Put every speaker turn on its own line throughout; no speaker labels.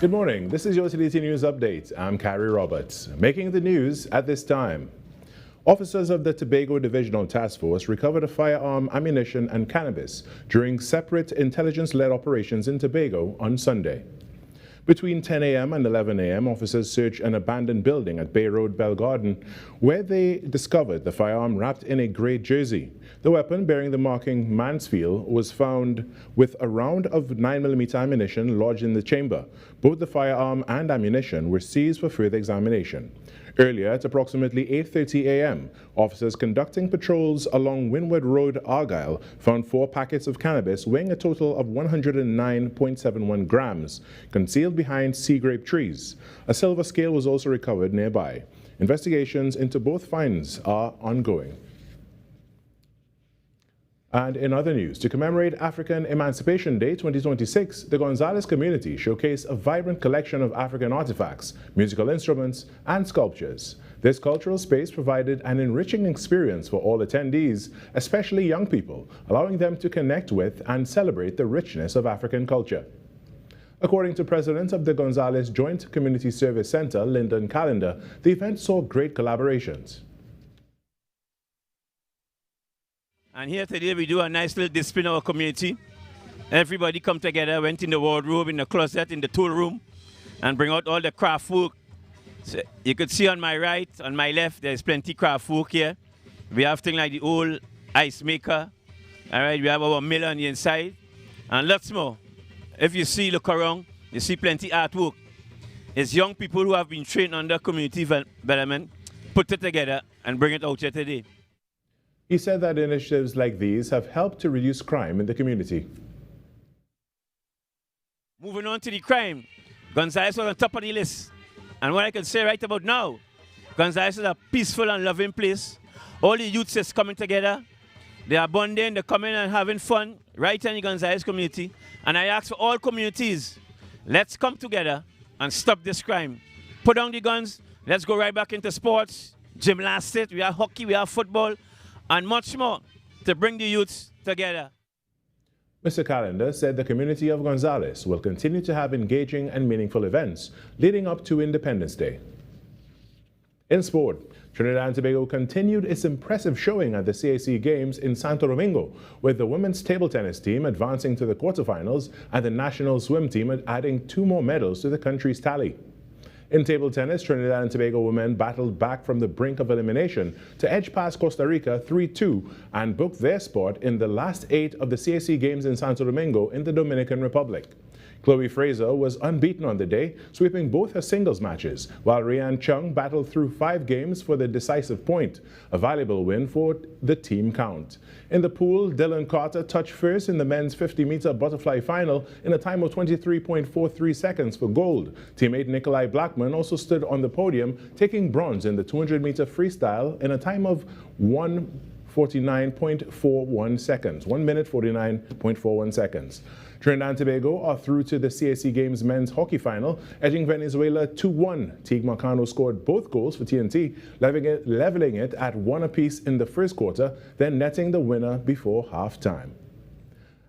Good morning. This is your TDT News Update. I'm Carrie Roberts. Making the news at this time. Officers of the Tobago Divisional Task Force recovered a firearm, ammunition, and cannabis during separate intelligence-led operations in Tobago on Sunday. Between 10 a.m. and 11 a.m., officers searched an abandoned building at Bay Road, Bell Garden, where they discovered the firearm wrapped in a gray jersey. The weapon, bearing the marking Mansfield, was found with a round of 9mm ammunition lodged in the chamber. Both the firearm and ammunition were seized for further examination. Earlier, at approximately 8:30 a.m., officers conducting patrols along Windward Road, Argyle, found 4 packets of cannabis weighing a total of 109.71 grams, concealed behind sea grape trees. A silver scale was also recovered nearby. Investigations into both finds are ongoing. And in other news, to commemorate African Emancipation Day 2026, the Gonzales community showcased a vibrant collection of African artifacts, musical instruments, and sculptures. This cultural space provided an enriching experience for all attendees, especially young people, allowing them to connect with and celebrate the richness of African culture. According to President of the Gonzales Joint Community Service Center, Lyndon Callender, the event saw great collaborations.
And here today we do a nice little display in our community. Everybody come together, went in the wardrobe, in the closet, in the tool room, and bring out all the craft work. So you could see on my right, on my left, there's plenty craft work here. We have things like the old ice maker. All right, we have our mill on the inside, and lots more. If you see, look around, you see plenty artwork. It's young people who have been trained under community development, put it together, and bring it out here today.
He said that initiatives like these have helped to reduce crime in the community.
Moving on to the crime, Gonzales was on top of the list. And what I can say right about now, Gonzales is a peaceful and loving place. All the youths is coming together. They are bonding, they're coming and having fun right in the Gonzales community. And I ask for all communities, let's come together and stop this crime. Put down the guns, let's go right back into sports, gymnastics, we have hockey, we have football, and much more to bring the youths together.
Mr. Callender said the community of Gonzales will continue to have engaging and meaningful events leading up to Independence Day. In sport, Trinidad and Tobago continued its impressive showing at the CAC Games in Santo Domingo, with the women's table tennis team advancing to the quarterfinals and the national swim team adding 2 more medals to the country's tally. In table tennis, Trinidad and Tobago women battled back from the brink of elimination to edge past Costa Rica 3-2 and book their spot in the last 8 of the CAC Games in Santo Domingo in the Dominican Republic. Chloe Fraser was unbeaten on the day, sweeping both her singles matches, while Rian Chung battled through 5 games for the decisive point, a valuable win for the team count. In the pool, Dylan Carter touched first in the men's 50-meter butterfly final in a time of 23.43 seconds for gold. Teammate Nikolai Blackman also stood on the podium, taking bronze in the 200-meter freestyle in a time of 1:49.41 seconds. 1 minute 49.41 seconds. Trinidad and Tobago are through to the CAC Games men's hockey final, edging Venezuela 2-1. Teague Marcano scored both goals for TNT, leveling it at 1 apiece in the first quarter, then netting the winner before halftime.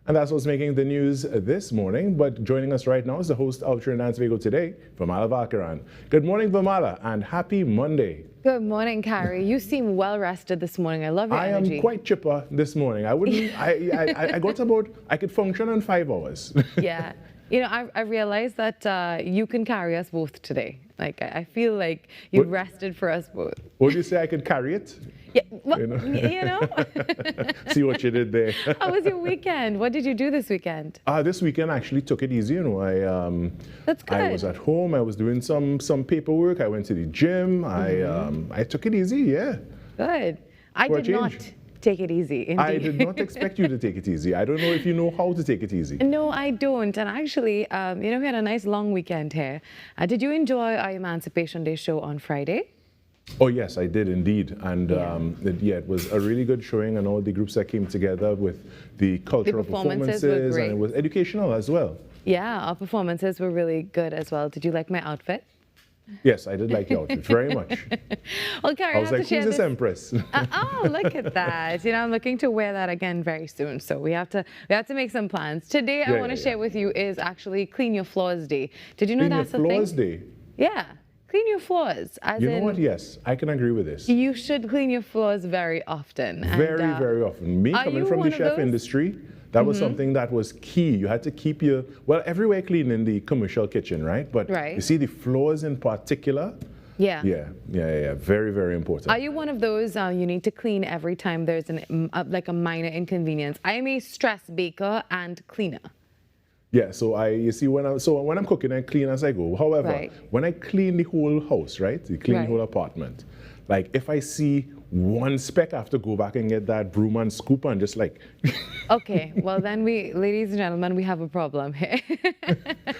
And that's what's making the news this morning. But joining us right now is the host of Trinidad and Tobago Today, Virmala Balkaran. Good morning, Virmala, and happy Monday.
Good morning, Carrie. You seem well rested this morning. I love your energy.
I am quite chipper this morning. I wouldn't. I got about. I could function in 5 hours.
Yeah. You know, I realized that you can carry us both today. Like, I feel like you've rested for us both.
Would you say I could carry it?
Yeah, well, you know.
See what you did there.
How was your weekend? What did you do this weekend?
This weekend I actually took it easy. You know,
That's good.
I was at home. I was doing some paperwork. I went to the gym. I took it easy. Yeah.
Good. I did not take it easy. Indeed.
I did not expect you to take it easy. I don't know if you know how to take it easy.
No, I don't. And actually, you know, we had a nice long weekend here. Did you enjoy our Emancipation Day show on Friday?
Oh, yes, I did indeed. And it was a really good showing, and all the groups that came together with the cultural performances
were great.
And it was educational as well.
Yeah, our performances were really good as well. Did you like my outfit?
Yes, I did like your outfit very much.
Well, Carrie,
I was
have
like,
to share
who's this
this.
Empress?
Oh, look at that. You know, I'm looking to wear that again very soon. So we have to make some plans. Today, I
Yeah,
want to
yeah,
share
yeah.
with you is actually Clean Your Floors Day. Did you know
Clean your
that's a thing?
floors day.
Yeah. Clean your floors. As
You know
in,
what? Yes, I can agree with this.
you should clean your floors very often.
Very, very often. Me
are
coming
you
from the
one of
chef
those?
industry, that was something that was key. You had to keep your, well, everywhere clean in the commercial kitchen, right? But
Right.
you see the floors in particular,
Yeah.
yeah. Very, very important.
Are you one of those you need to clean every time there's like a minor inconvenience? I am a stress baker and cleaner.
Yeah, so you see, when I'm cooking, I clean as I go. However,
Right.
when I clean the whole house, right? You clean
Right.
the whole apartment. Like, if I see one speck, I have to go back and get that broom and scoop and just like...
Okay, well then ladies and gentlemen, we have a problem here.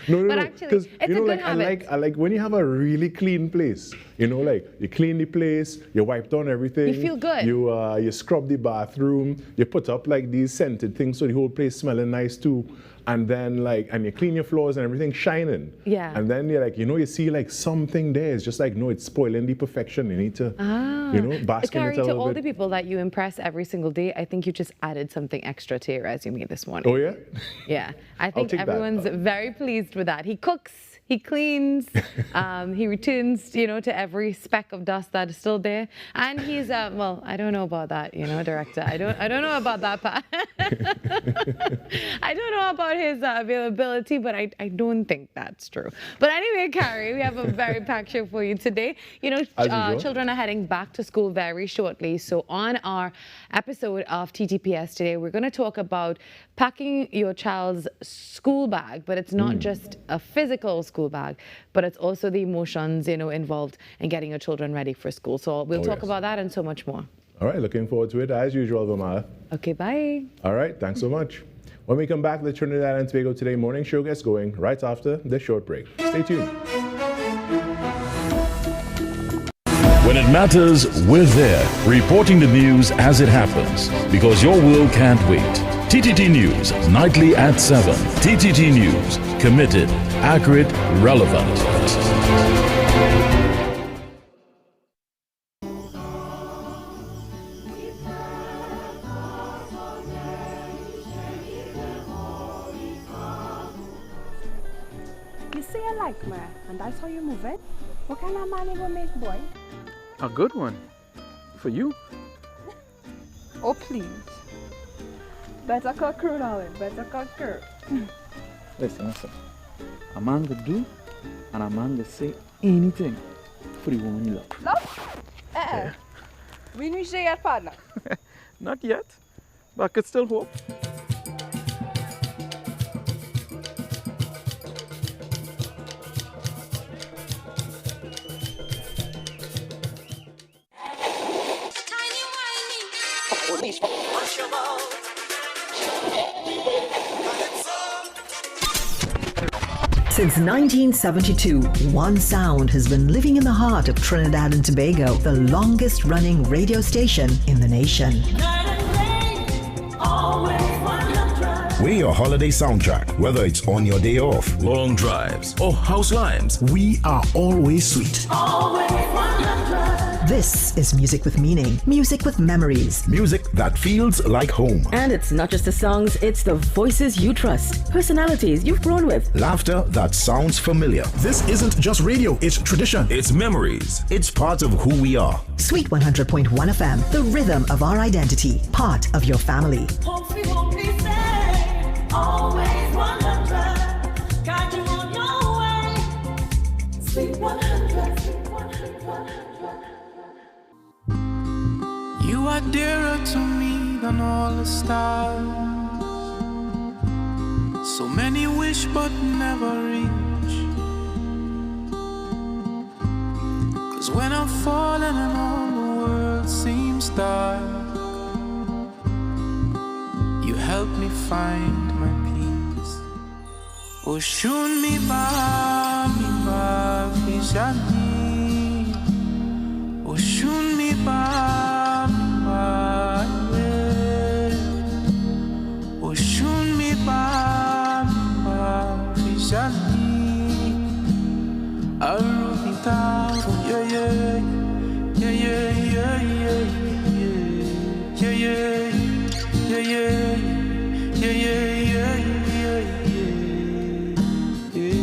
No,
But
no,
actually,
because
it's
you know,
a good
like
habit.
I like when you have a really clean place. You know, like you clean the place, you wipe down everything.
You feel good.
You scrub the bathroom, you put up like these scented things so the whole place smelling nice too. And then and you clean your floors and everything shining.
Yeah.
And then you're like, you see like something there. It's just like, no, it's spoiling the perfection. You need to, bask in it
Carrie,
a
to
little
all the
bit.
people that you impress every single day, I think you just added something extra to your resume this morning.
Oh yeah?
Yeah, I think
take that.
everyone's very pleased with that. He cooks, he cleans, he returns, to every speck of dust that is still there. And he's, well, I don't know about that, director. I don't know about that part. I don't know about his availability, but I don't think that's true. But anyway, Carrie, we have a very packed show for you today.
As usual.
Children are heading back to school very shortly. So on our episode of TTPS today, we're going to talk about packing your child's school bag, but it's not just a physical school bag, but it's also the emotions, involved in getting your children ready for school. So we'll talk
yes.
about that and so much more.
All right, looking forward to it as usual, Virmala.
Okay, bye.
All right, thanks so much. When we come back, the Trinidad and Tobago Today morning show gets going right after this short break. Stay tuned.
When it matters, we're there, reporting the news as it happens, because your world can't wait. TTT News, nightly at 7. TTT News, committed, accurate, relevant.
You say you like me, and that's how you move it? What kind of man you gonna make, boy?
A good one. For you.
Oh, please. Better cut crew, darling. Better cut crew.
Listen. A man could do, and a man could say anything for the woman you love.
Love? We share your partner.
Not yet, but I could still hope.
Since 1972, one sound has been living in the heart of Trinidad and Tobago, the longest running radio station in the nation.
We're your holiday soundtrack, whether it's on your day off,
Long drives or house limes.
we are always sweet.
This is music with meaning, music with memories.
Music that feels like home.
And it's not just the songs, it's the voices you trust, personalities you've grown with.
Laughter that sounds familiar.
This isn't just radio, it's tradition.
It's memories.
It's part of who we are.
Sweet 100.1 FM, the rhythm of our identity, part of your family.
You are dearer to me than all the stars. So many wish but never reach. 'Cause when I'm falling and all the world seems dark, you help me find my peace. Oh, shun mi ba fishani. Oh, shun mi ba. Arubita Yeah, yeah, yeah, yeah, yeah, yeah, yeah, yeah.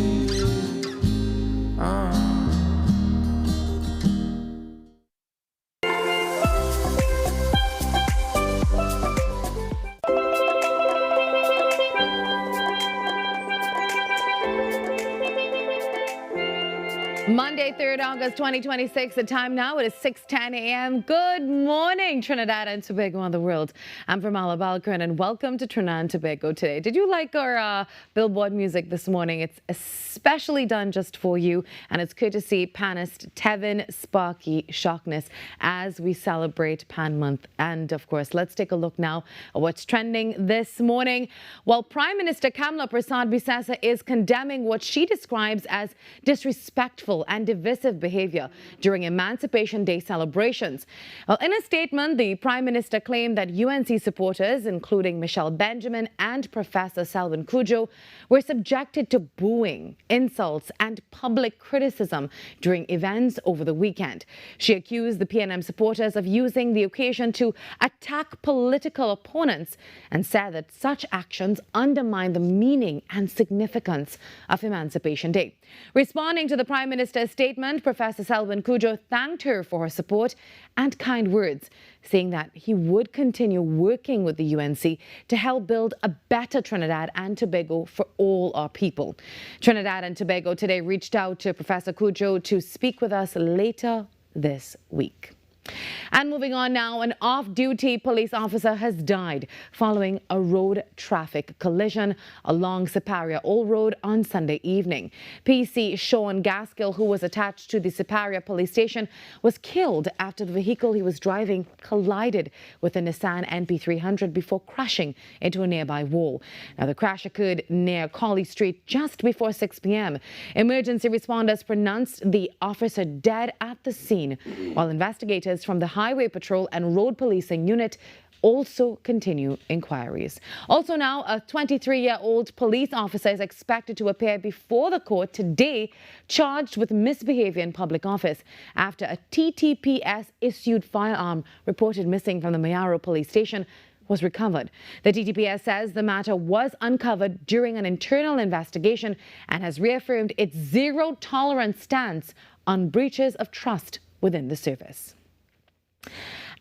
Monday, 3rd August 2026. The time now, it is 6:10 a.m. Good morning, Trinidad and Tobago and the world. I'm Virmala Balkaran, and welcome to Trinidad and Tobago Today. Did you like our billboard music this morning? It's especially done just for you, and it's good to see panist Tevin Sparky Shockness as we celebrate Pan Month. And of course, let's take a look now at what's trending this morning. While Prime Minister Kamla Prasad-Bisesa is condemning what she describes as disrespectful and divisive behavior during Emancipation Day celebrations. Well, in a statement, the Prime Minister claimed that UNC supporters, including Michelle Benjamin and Professor Selwyn Cudjoe, were subjected to booing, insults and public criticism during events over the weekend. She accused the PNM supporters of using the occasion to attack political opponents and said that such actions undermine the meaning and significance of Emancipation Day. Responding to the Prime Minister's statement, Professor Selwyn Cudjoe thanked her for her support and kind words, saying that he would continue working with the UNC to help build a better Trinidad and Tobago for all our people. Trinidad and Tobago Today reached out to Professor Cudjoe to speak with us later this week. And moving on now, an off-duty police officer has died following a road traffic collision along Siparia Old Road on Sunday evening. PC Sean Gaskill, who was attached to the Siparia police station, was killed after the vehicle he was driving collided with a Nissan NP300 before crashing into a nearby wall. Now, the crash occurred near Colley Street just before 6 p.m. Emergency responders pronounced the officer dead at the scene, while investigators from the Highway Patrol and Road Policing Unit also continue inquiries. Also now, a 23-year-old police officer is expected to appear before the court today, charged with misbehavior in public office after a TTPS-issued firearm reported missing from the Mayaro police station was recovered. The TTPS says the matter was uncovered during an internal investigation and has reaffirmed its zero-tolerance stance on breaches of trust within the service.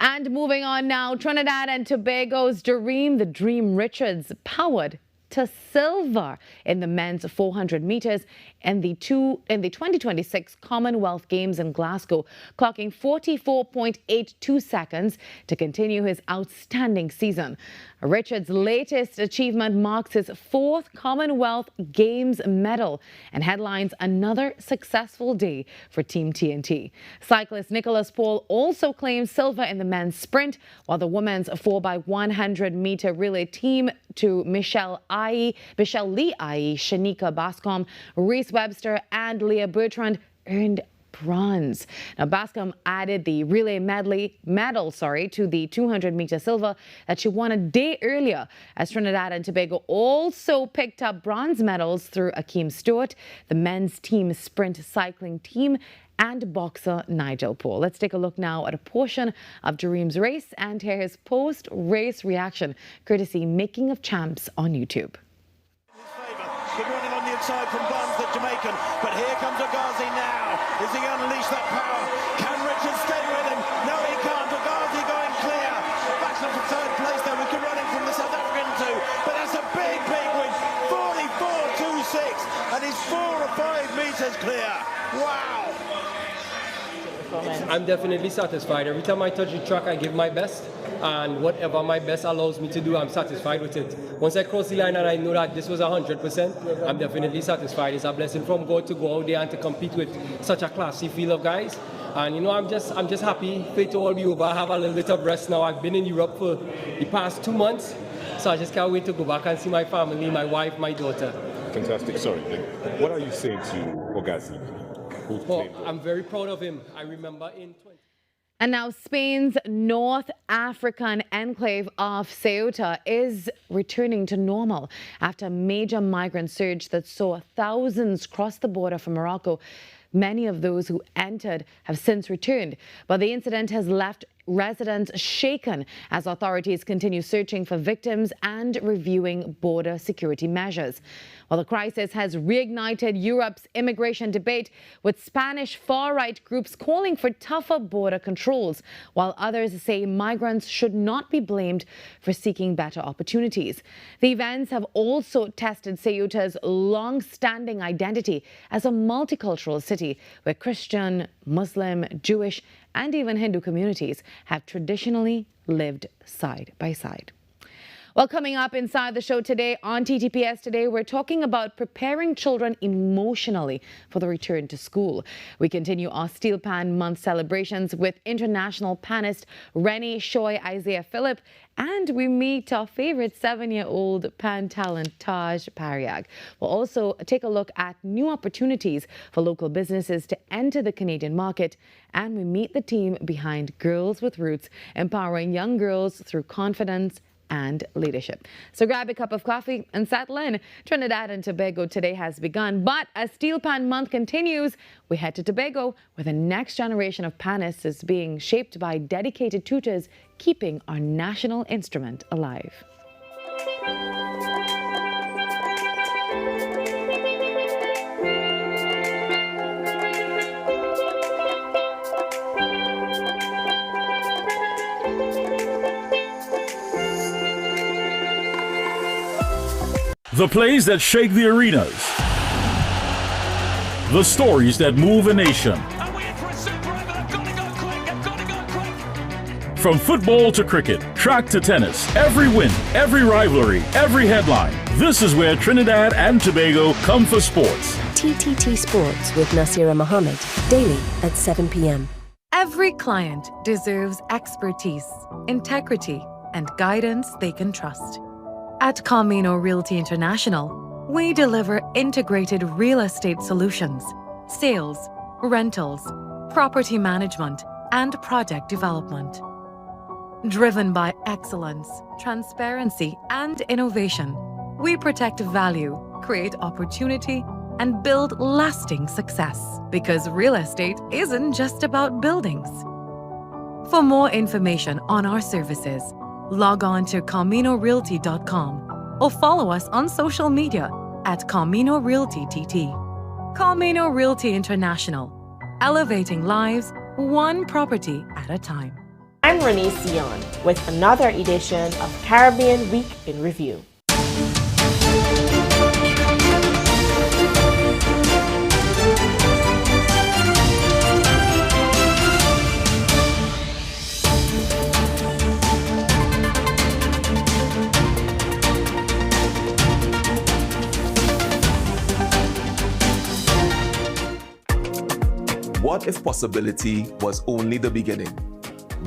And moving on now, Trinidad and Tobago's Dareem the Dream Richards powered to silver in the men's 400 meters in the 2026 Commonwealth Games in Glasgow, clocking 44.82 seconds to continue his outstanding season. Richards' latest achievement marks his 4th Commonwealth Games medal and headlines another successful day for Team TNT. Cyclist Nicholas Paul also claimed silver in the men's sprint, while the women's 4x100 meter relay team to Michelle Lee Ai, Shanika Bascom, Reese Webster and Leah Bertrand earned bronze. Now, Bascom added the relay medal to the 200-meter silver that she won a day earlier, as Trinidad and Tobago also picked up bronze medals through Akeem Stewart, the men's team sprint cycling team, and boxer Nigel Paul. Let's take a look now at a portion of Dareem's race and hear his post-race reaction, courtesy Making of Champs on YouTube.
Good running on the inside from Barnes, the Jamaican, but here comes Agazi now. Is he going to unleash that power? Can Richards stay with him? No, he can't. Agazi going clear. Battle for third place there. We can run him from the South African too, but that's a big, big win. 44.26, and he's 4 or 5 meters clear. Wow.
I'm definitely satisfied. Every time I touch the track, I give my best, and whatever my best allows me to do, I'm satisfied with it. Once I cross the line and I know that this was 100%, I'm definitely satisfied. It's a blessing from God to go out there and to compete with such a classy field of guys. And you know, I'm just happy for it to all be over. I have a little bit of rest now. I've been in Europe for the past 2 months, so I just can't wait to go back and see my family, my wife, my daughter.
Fantastic. Sorry, what are you saying to Ogazi?
Well, I'm very proud of him. I remember in 20...
And now Spain's North African enclave of Ceuta is returning to normal after a major migrant surge that saw thousands cross the border from Morocco. Many of those who entered have since returned, but the incident has left residents shaken as authorities continue searching for victims and reviewing border security measures. Well, the crisis has reignited Europe's immigration debate, with Spanish far-right groups calling for tougher border controls, while others say migrants should not be blamed for seeking better opportunities. The events have also tested Ceuta's long-standing identity as a multicultural city where Christian, Muslim, Jewish, and even Hindu communities have traditionally lived side by side. Well, coming up inside the show today on TTPS Today, we're talking about preparing children emotionally for the return to school. We continue our Steel Pan Month celebrations with international panist Rennie Shoy Isaiah Phillip, and we meet our favorite 7-year-old pan talent Taj Pariag. We'll also take a look at new opportunities for local businesses to enter the Canadian market, and we meet the team behind Girls with Roots, empowering young girls through confidence and leadership. So grab a cup of coffee and settle in. Trinidad and Tobago Today has begun, but as Steel Pan Month continues, we head to Tobago, where the next generation of panists is being shaped by dedicated tutors, keeping our national instrument alive.
The plays that shake the arenas. The stories that move a nation. From football to cricket, track to tennis, every win, every rivalry, every headline. This is where Trinidad and Tobago come for sports.
TTT Sports with Nasira Mohammed, daily at 7 p.m.
Every client deserves expertise, integrity, and guidance they can trust. At Camino Realty International, we deliver integrated real estate solutions, sales, rentals, property management, and project development. Driven by excellence, transparency, and innovation, we protect value, create opportunity, and build lasting success. Because real estate isn't just about buildings. For more information on our services, log on to CaminoRealty.com or follow us on social media at Camino Realty TT. Camino Realty International, elevating lives one property at a time.
I'm Renee Sion with another edition of Caribbean Week in Review.
What if possibility was only the beginning?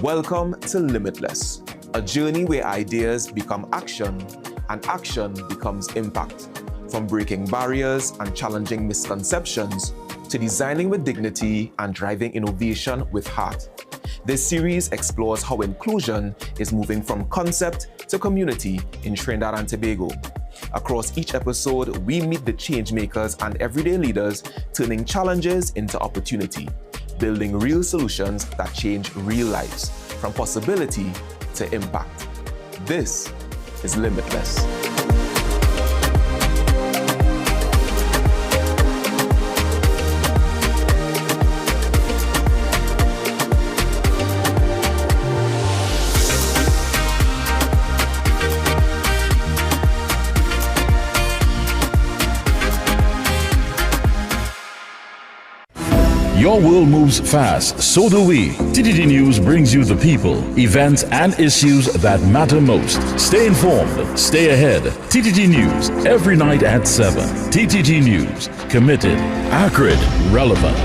Welcome to Limitless, a journey where ideas become action and action becomes impact. From breaking barriers and challenging misconceptions to designing with dignity and driving innovation with heart. This series explores how inclusion is moving from concept to community in Trinidad and Tobago. Across each episode, we meet the change makers and everyday leaders, turning challenges into opportunity, building real solutions that change real lives, from possibility to impact. This is Limitless.
Your world moves fast, so do we. TTT News brings you the people, events, and issues that matter most. Stay informed, stay ahead. TTT News, every night at 7. TTT News, committed, accurate, relevant.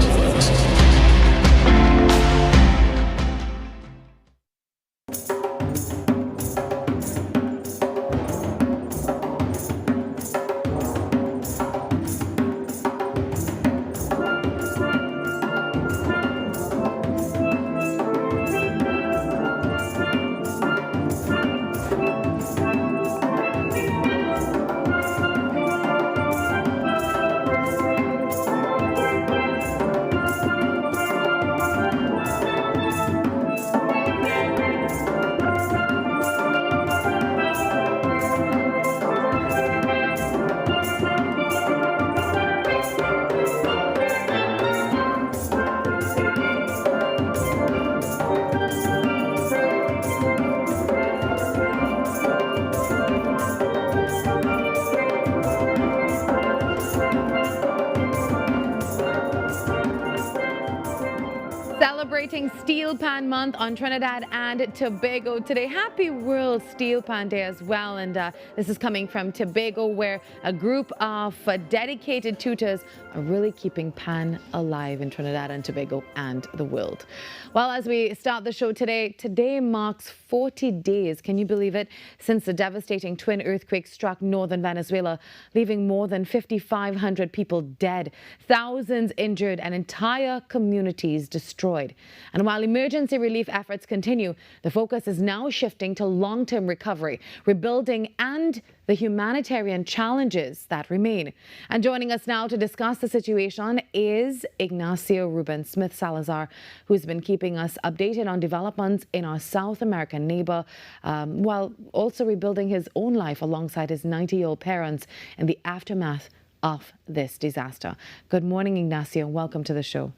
Steel Pan Month on Trinidad and Tobago today. Happy World Steel Pan Day as well. And this is coming from Tobago, where a group of dedicated tutors are really keeping pan alive in Trinidad and Tobago and the world. Well, as we start the show today marks 40 days, can you believe it, since the devastating twin earthquake struck northern Venezuela, leaving more than 5,500 people dead, thousands injured, and entire communities destroyed. And while emergency relief efforts continue, the focus is now shifting to long-term recovery, rebuilding, and the humanitarian challenges that remain. And joining us now to discuss the situation is Ignacio Ruben Smith Salazar, who's been keeping us updated on developments in our South American neighbor, while also rebuilding his own life alongside his 90-year-old parents in the aftermath of this disaster. Good morning, Ignacio, and welcome to the show.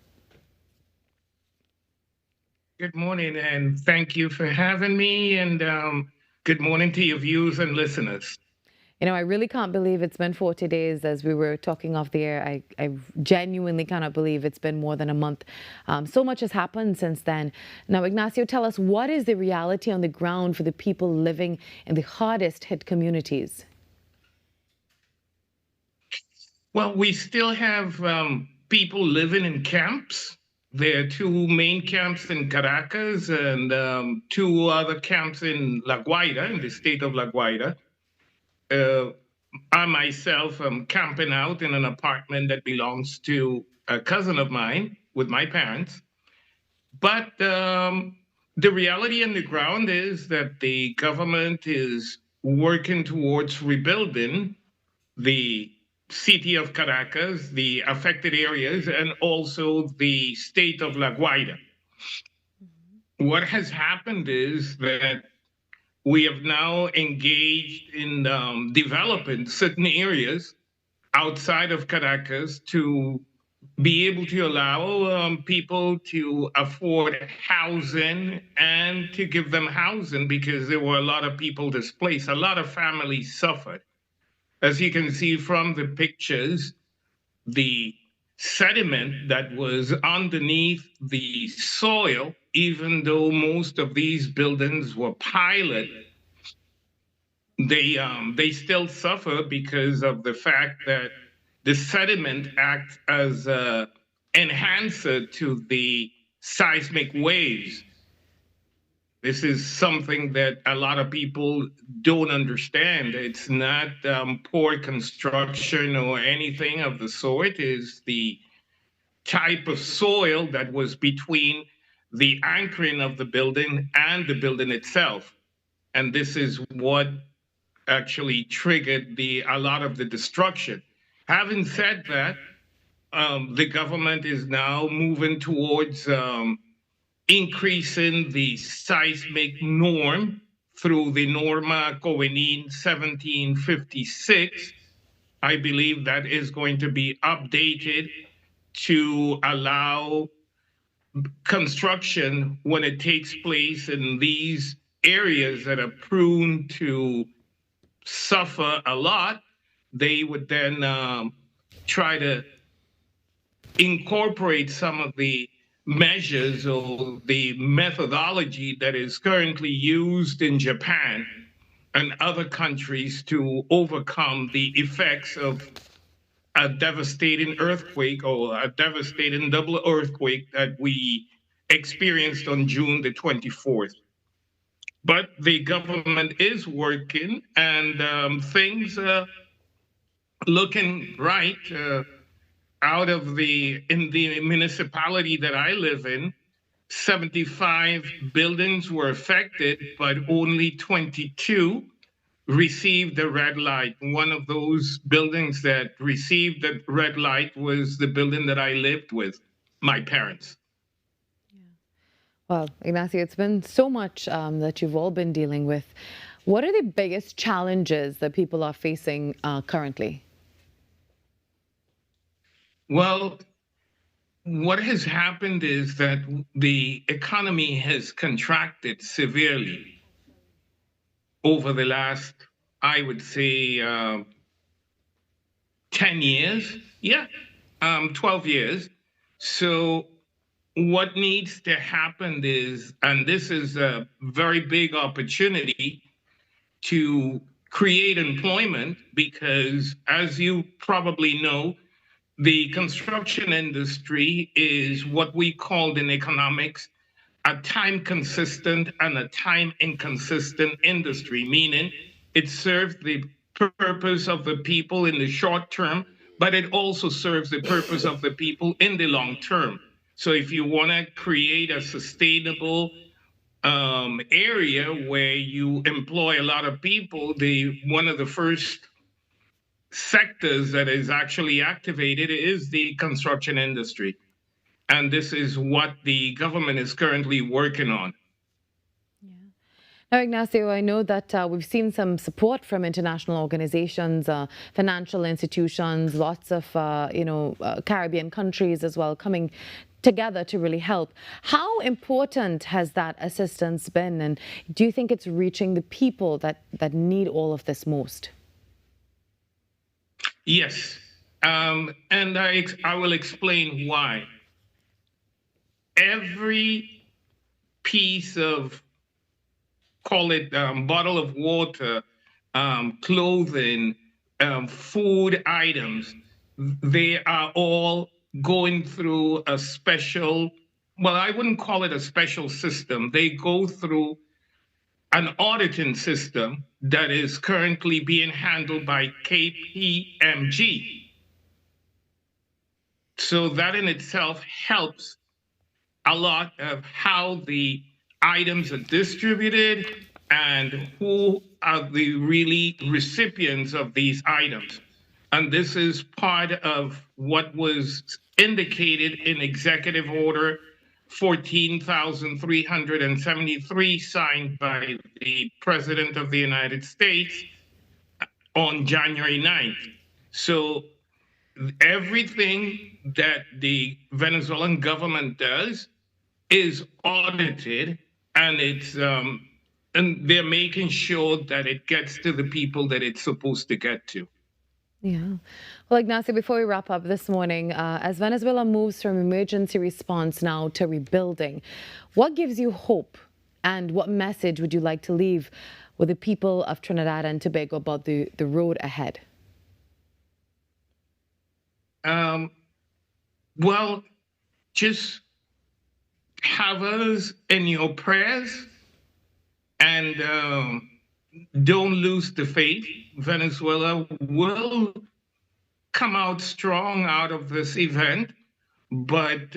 Good morning, and thank you for having me, and good morning to your viewers and listeners.
You know, I really can't believe it's been 40 days as we were talking off the air. I genuinely cannot believe it's been more than a month. So much has happened since then. Now, Ignacio, tell us, what is the reality on the ground for the people living in the hardest hit communities?
Well, we still have people living in camps. There are two main camps in Caracas and two other camps in La Guaira, in the state of La Guaira. I myself am camping out in an apartment that belongs to a cousin of mine with my parents. But the reality on the ground is that the government is working towards rebuilding the city of Caracas, the affected areas, and also the state of La Guaira. What has happened is that we have now engaged in developing certain areas outside of Caracas to be able to allow people to afford housing and to give them housing, because there were a lot of people displaced. A lot of families suffered. As you can see from the pictures, the sediment that was underneath the soil, even though most of these buildings were pilot, they still suffer because of the fact that the sediment acts as an enhancer to the seismic waves. This is something that a lot of people don't understand. It's not poor construction or anything of the sort. It's the type of soil that was between the anchoring of the building and the building itself. And this is what actually triggered a lot of the destruction. Having said that, the government is now moving towards increasing the seismic norm through the Norma Covenant 1756. I believe that is going to be updated to allow construction when it takes place in these areas that are prone to suffer a lot. They would then try to incorporate some of the measures or the methodology that is currently used in Japan and other countries to overcome the effects of a devastating earthquake or a devastating double earthquake that we experienced on June the 24th. But the government is working, and things are looking right. In the municipality that I live in, 75 buildings were affected, but only 22 received the red light. One of those buildings that received the red light was the building that I lived with, my parents.
Well, Ignacio, it's been so much that you've all been dealing with. What are the biggest challenges that people are facing currently?
Well, what has happened is that the economy has contracted severely over the last, I would say, 10 years. 12 years. So what needs to happen is, and this is a very big opportunity to create employment, because as you probably know, the construction industry is what we called in economics a time consistent and a time inconsistent industry, meaning it serves the purpose of the people in the short term, but it also serves the purpose of the people in the long term. So if you want to create a sustainable area where you employ a lot of people, one of the first sectors that is actually activated is the construction industry. And this is what the government is currently working on.
Now, Ignacio, I know that we've seen some support from international organizations, financial institutions, lots of, Caribbean countries as well coming together to really help. How important has that assistance been? And do you think it's reaching the people that need all of this most?
Yes. And I will explain why. Every piece of, call it bottle of water, clothing, food items, they are all going through a special, well, I wouldn't call it a special system. They go through an auditing system that is currently being handled by KPMG. So that in itself helps a lot of how the items are distributed and who are the really recipients of these items. And this is part of what was indicated in Executive Order 14,373 signed by the President of the United States on January 9th. So everything that the Venezuelan government does is audited, and it's and they're making sure that it gets to the people that it's supposed to get to.
Yeah. Well, Ignacio, before we wrap up this morning, as Venezuela moves from emergency response now to rebuilding, what gives you hope, and what message would you like to leave with the people of Trinidad and Tobago about the road ahead?
Well, just have us in your prayers, and don't lose the faith. Venezuela will come out strong out of this event, but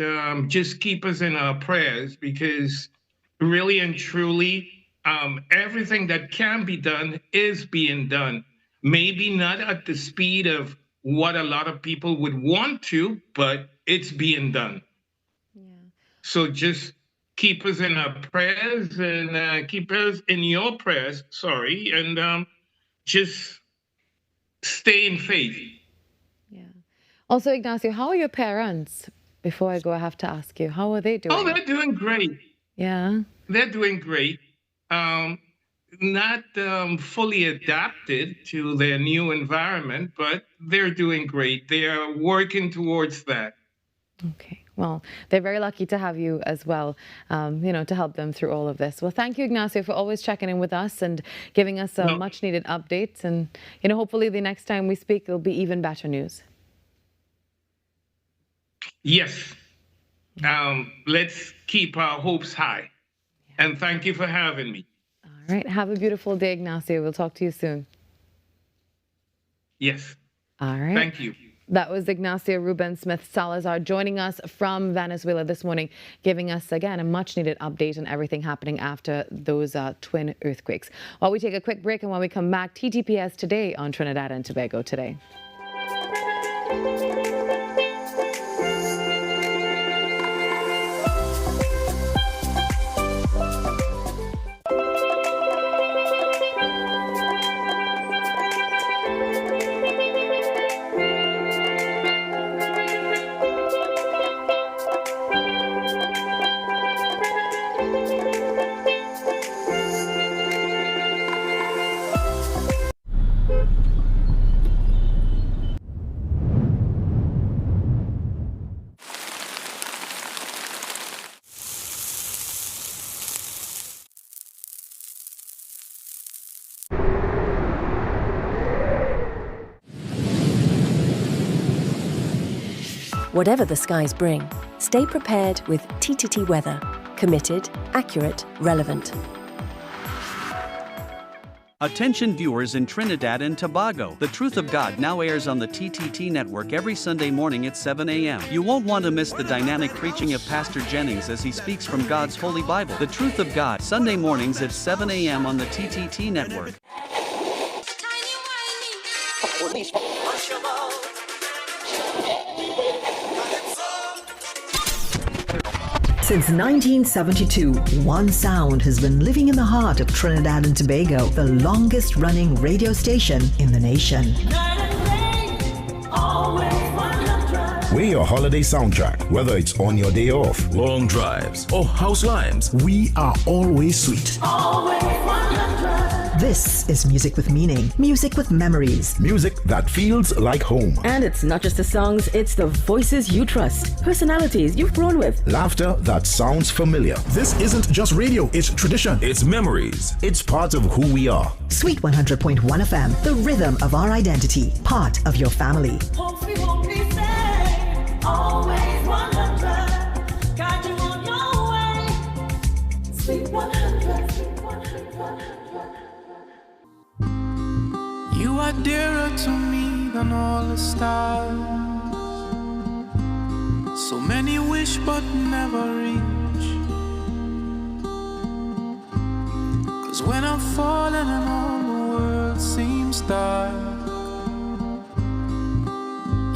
just keep us in our prayers, because really and truly, everything that can be done is being done. Maybe not at the speed of what a lot of people would want to, but it's being done. Yeah. So just keep us in our prayers, and keep us in your prayers, and just stay in faith.
Yeah. Also, Ignacio, how are your parents? Before I go, I have to ask you, how are they doing?
Oh, they're doing great.
Yeah.
They're doing great. Not fully adapted to their new environment, but they're doing great. They are working towards that.
Okay. Well, they're very lucky to have you as well, to help them through all of this. Well, thank you, Ignacio, for always checking in with us and giving us much needed updates. And, hopefully the next time we speak, it'll be even better news.
Yes. Let's keep our hopes high. And thank you for having me.
All right. Have a beautiful day, Ignacio. We'll talk to you soon.
Yes.
All right.
Thank you.
That was Ignacio Ruben Smith Salazar joining us from Venezuela this morning, giving us, again, a much-needed update on everything happening after those twin earthquakes. While we take a quick break, and when we come back, TTPS Today on Trinidad and Tobago Today.
Whatever the skies bring, stay prepared with TTT Weather. Committed, accurate, relevant.
Attention viewers in Trinidad and Tobago. The Truth of God now airs on the TTT network every Sunday morning at 7 a.m. You won't want to miss the dynamic preaching of Pastor Jennings as he speaks from God's Holy Bible. The Truth of God, Sunday mornings at 7 a.m. on the TTT network.
Since 1972, one sound has been living in the heart of Trinidad and Tobago, the longest running radio station in the nation.
We're your holiday soundtrack, whether it's on your day off,
long drives, or house lines.
We are always sweet.
This is music with meaning, music with memories.
Music that feels like home.
And it's not just the songs, it's the voices you trust, personalities you've grown with.
Laughter that sounds familiar.
This isn't just radio, it's tradition.
It's memories.
It's part of who we are.
Sweet 100.1 FM, the rhythm of our identity, part of your family.
Always 100, guide you on your way. Sweet 100, sweet 100. You are dearer to me than all the stars. So many wish but never reach. 'Cause when I'm falling and all the world seems dark,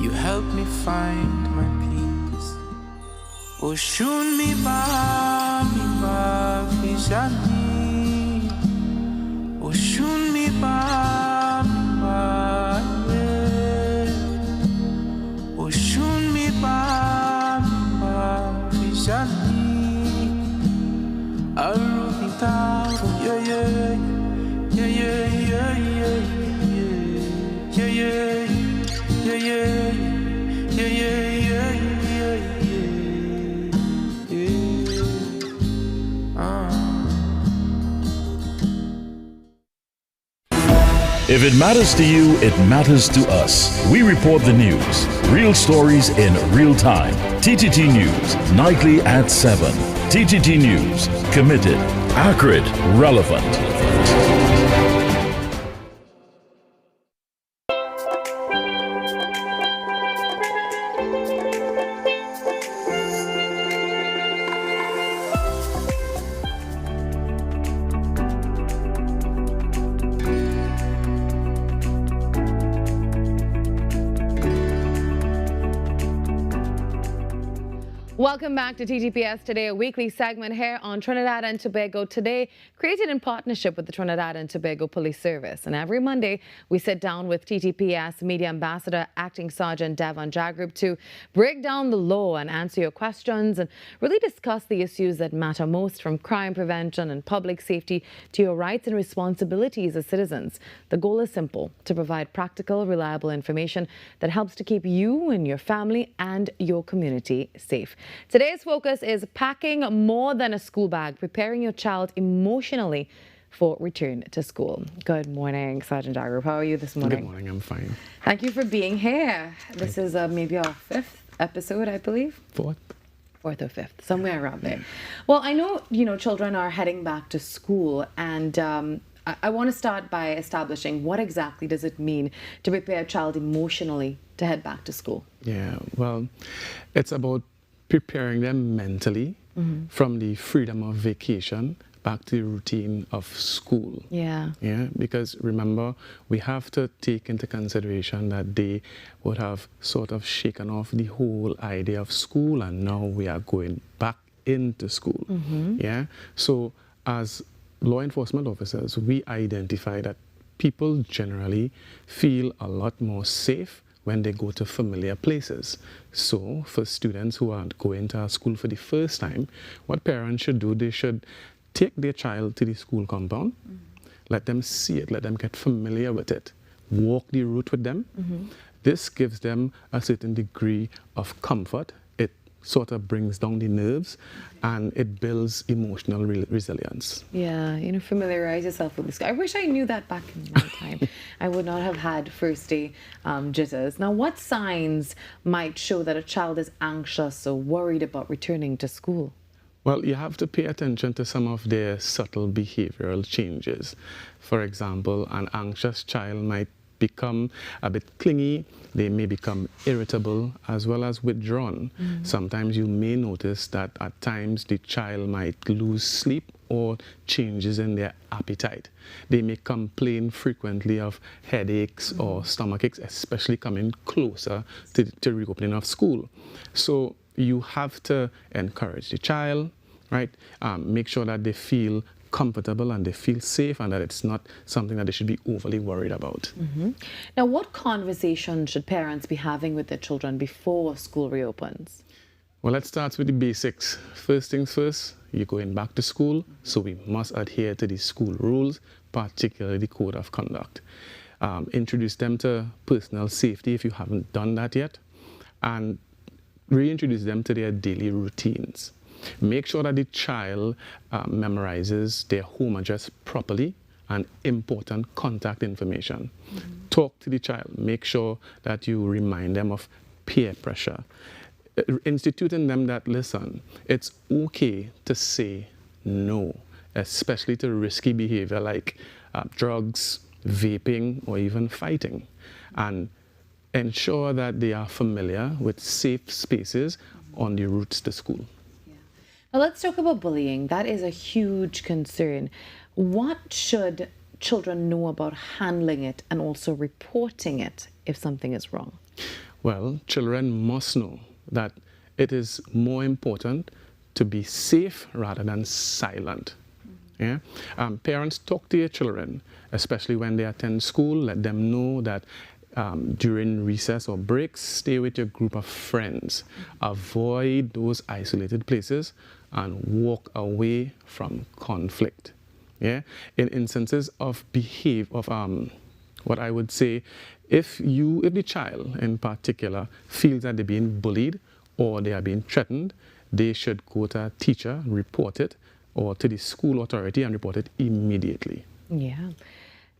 you help me find my peace. Oh, shun mi ba fijani. Oh, shun mi ba yeah. Oh, shun mi ba fijani. Arubita, yeah yeah yeah yeah yeah yeah yeah yeah yeah yeah. Yeah, yeah, yeah, yeah, yeah, yeah.
If it matters to you, it matters to us. We report the news, real stories in real time. TTT News, nightly at 7. TTT News, committed, accurate, relevant.
Welcome back to TTPS Today, a weekly segment here on Trinidad and Tobago Today, created in partnership with the Trinidad and Tobago Police Service. And every Monday, we sit down with TTPS Media Ambassador, Acting Sergeant Devon Jagrup to break down the law and answer your questions and really discuss the issues that matter most, from crime prevention and public safety to your rights and responsibilities as citizens. The goal is simple: to provide practical, reliable information that helps to keep you and your family and your community safe. Today's focus is packing more than a school bag, preparing your child emotionally for return to school. Good morning, Sergeant Jagrup. How are you this morning?
Good morning, I'm fine.
Thank you for being here. This is maybe our 5th episode, I believe.
4th
or 5th, somewhere around there. Well, I know, children are heading back to school, and I want to start by establishing what exactly does it mean to prepare a child emotionally to head back to school?
Yeah, well, it's about preparing them mentally from the freedom of vacation back to the routine of school.
Yeah.
Yeah, because remember, we have to take into consideration that they would have sort of shaken off the whole idea of school, and now we are going back into school. Yeah. So as law enforcement officers, we identify that people generally feel a lot more safe when they go to familiar places. So for students who are going to our school for the first time, what parents should do, they should take their child to the school compound, let them see it, let them get familiar with it, walk the route with them. This gives them a certain degree of comfort. It sort of brings down the nerves and it builds emotional resilience.
Yeah, familiarize yourself with this. I wish I knew that back in my time. I would not have had first day jitters. Now, what signs might show that a child is anxious or worried about returning to school?
Well, you have to pay attention to some of their subtle behavioral changes. For example, an anxious child might become a bit clingy, they may become irritable as well as withdrawn. Sometimes you may notice that at times the child might lose sleep or changes in their appetite. They may complain frequently of headaches or stomach aches, especially coming closer to reopening of school. So you have to encourage the child, right? Make sure that they feel comfortable and they feel safe and that it's not something that they should be overly worried about.
Now, what conversation should parents be having with their children before school reopens?
Well, let's start with the basics. First things first, you're going back to school, so we must adhere to the school rules, particularly the code of conduct. Introduce them to personal safety if you haven't done that yet, and reintroduce them to their daily routines. Make sure that the child memorizes their home address properly and important contact information. Talk to the child. Make sure that you remind them of peer pressure. Instituting them that, listen, it's okay to say no, especially to risky behavior like drugs, vaping, or even fighting. And ensure that they are familiar with safe spaces on the routes to school.
Now let's talk about bullying. That is a huge concern. What should children know about handling it and also reporting it if something is wrong?
Well, children must know that it is more important to be safe rather than silent. Yeah? Parents, talk to your children, especially when they attend school. Let them know that during recess or breaks, stay with your group of friends. Avoid those isolated places and walk away from conflict. Yeah? In instances of what I would say, if the child in particular feels that they're being bullied or they are being threatened, they should go to a teacher, report it, or to the school authority and report it immediately.
Yeah.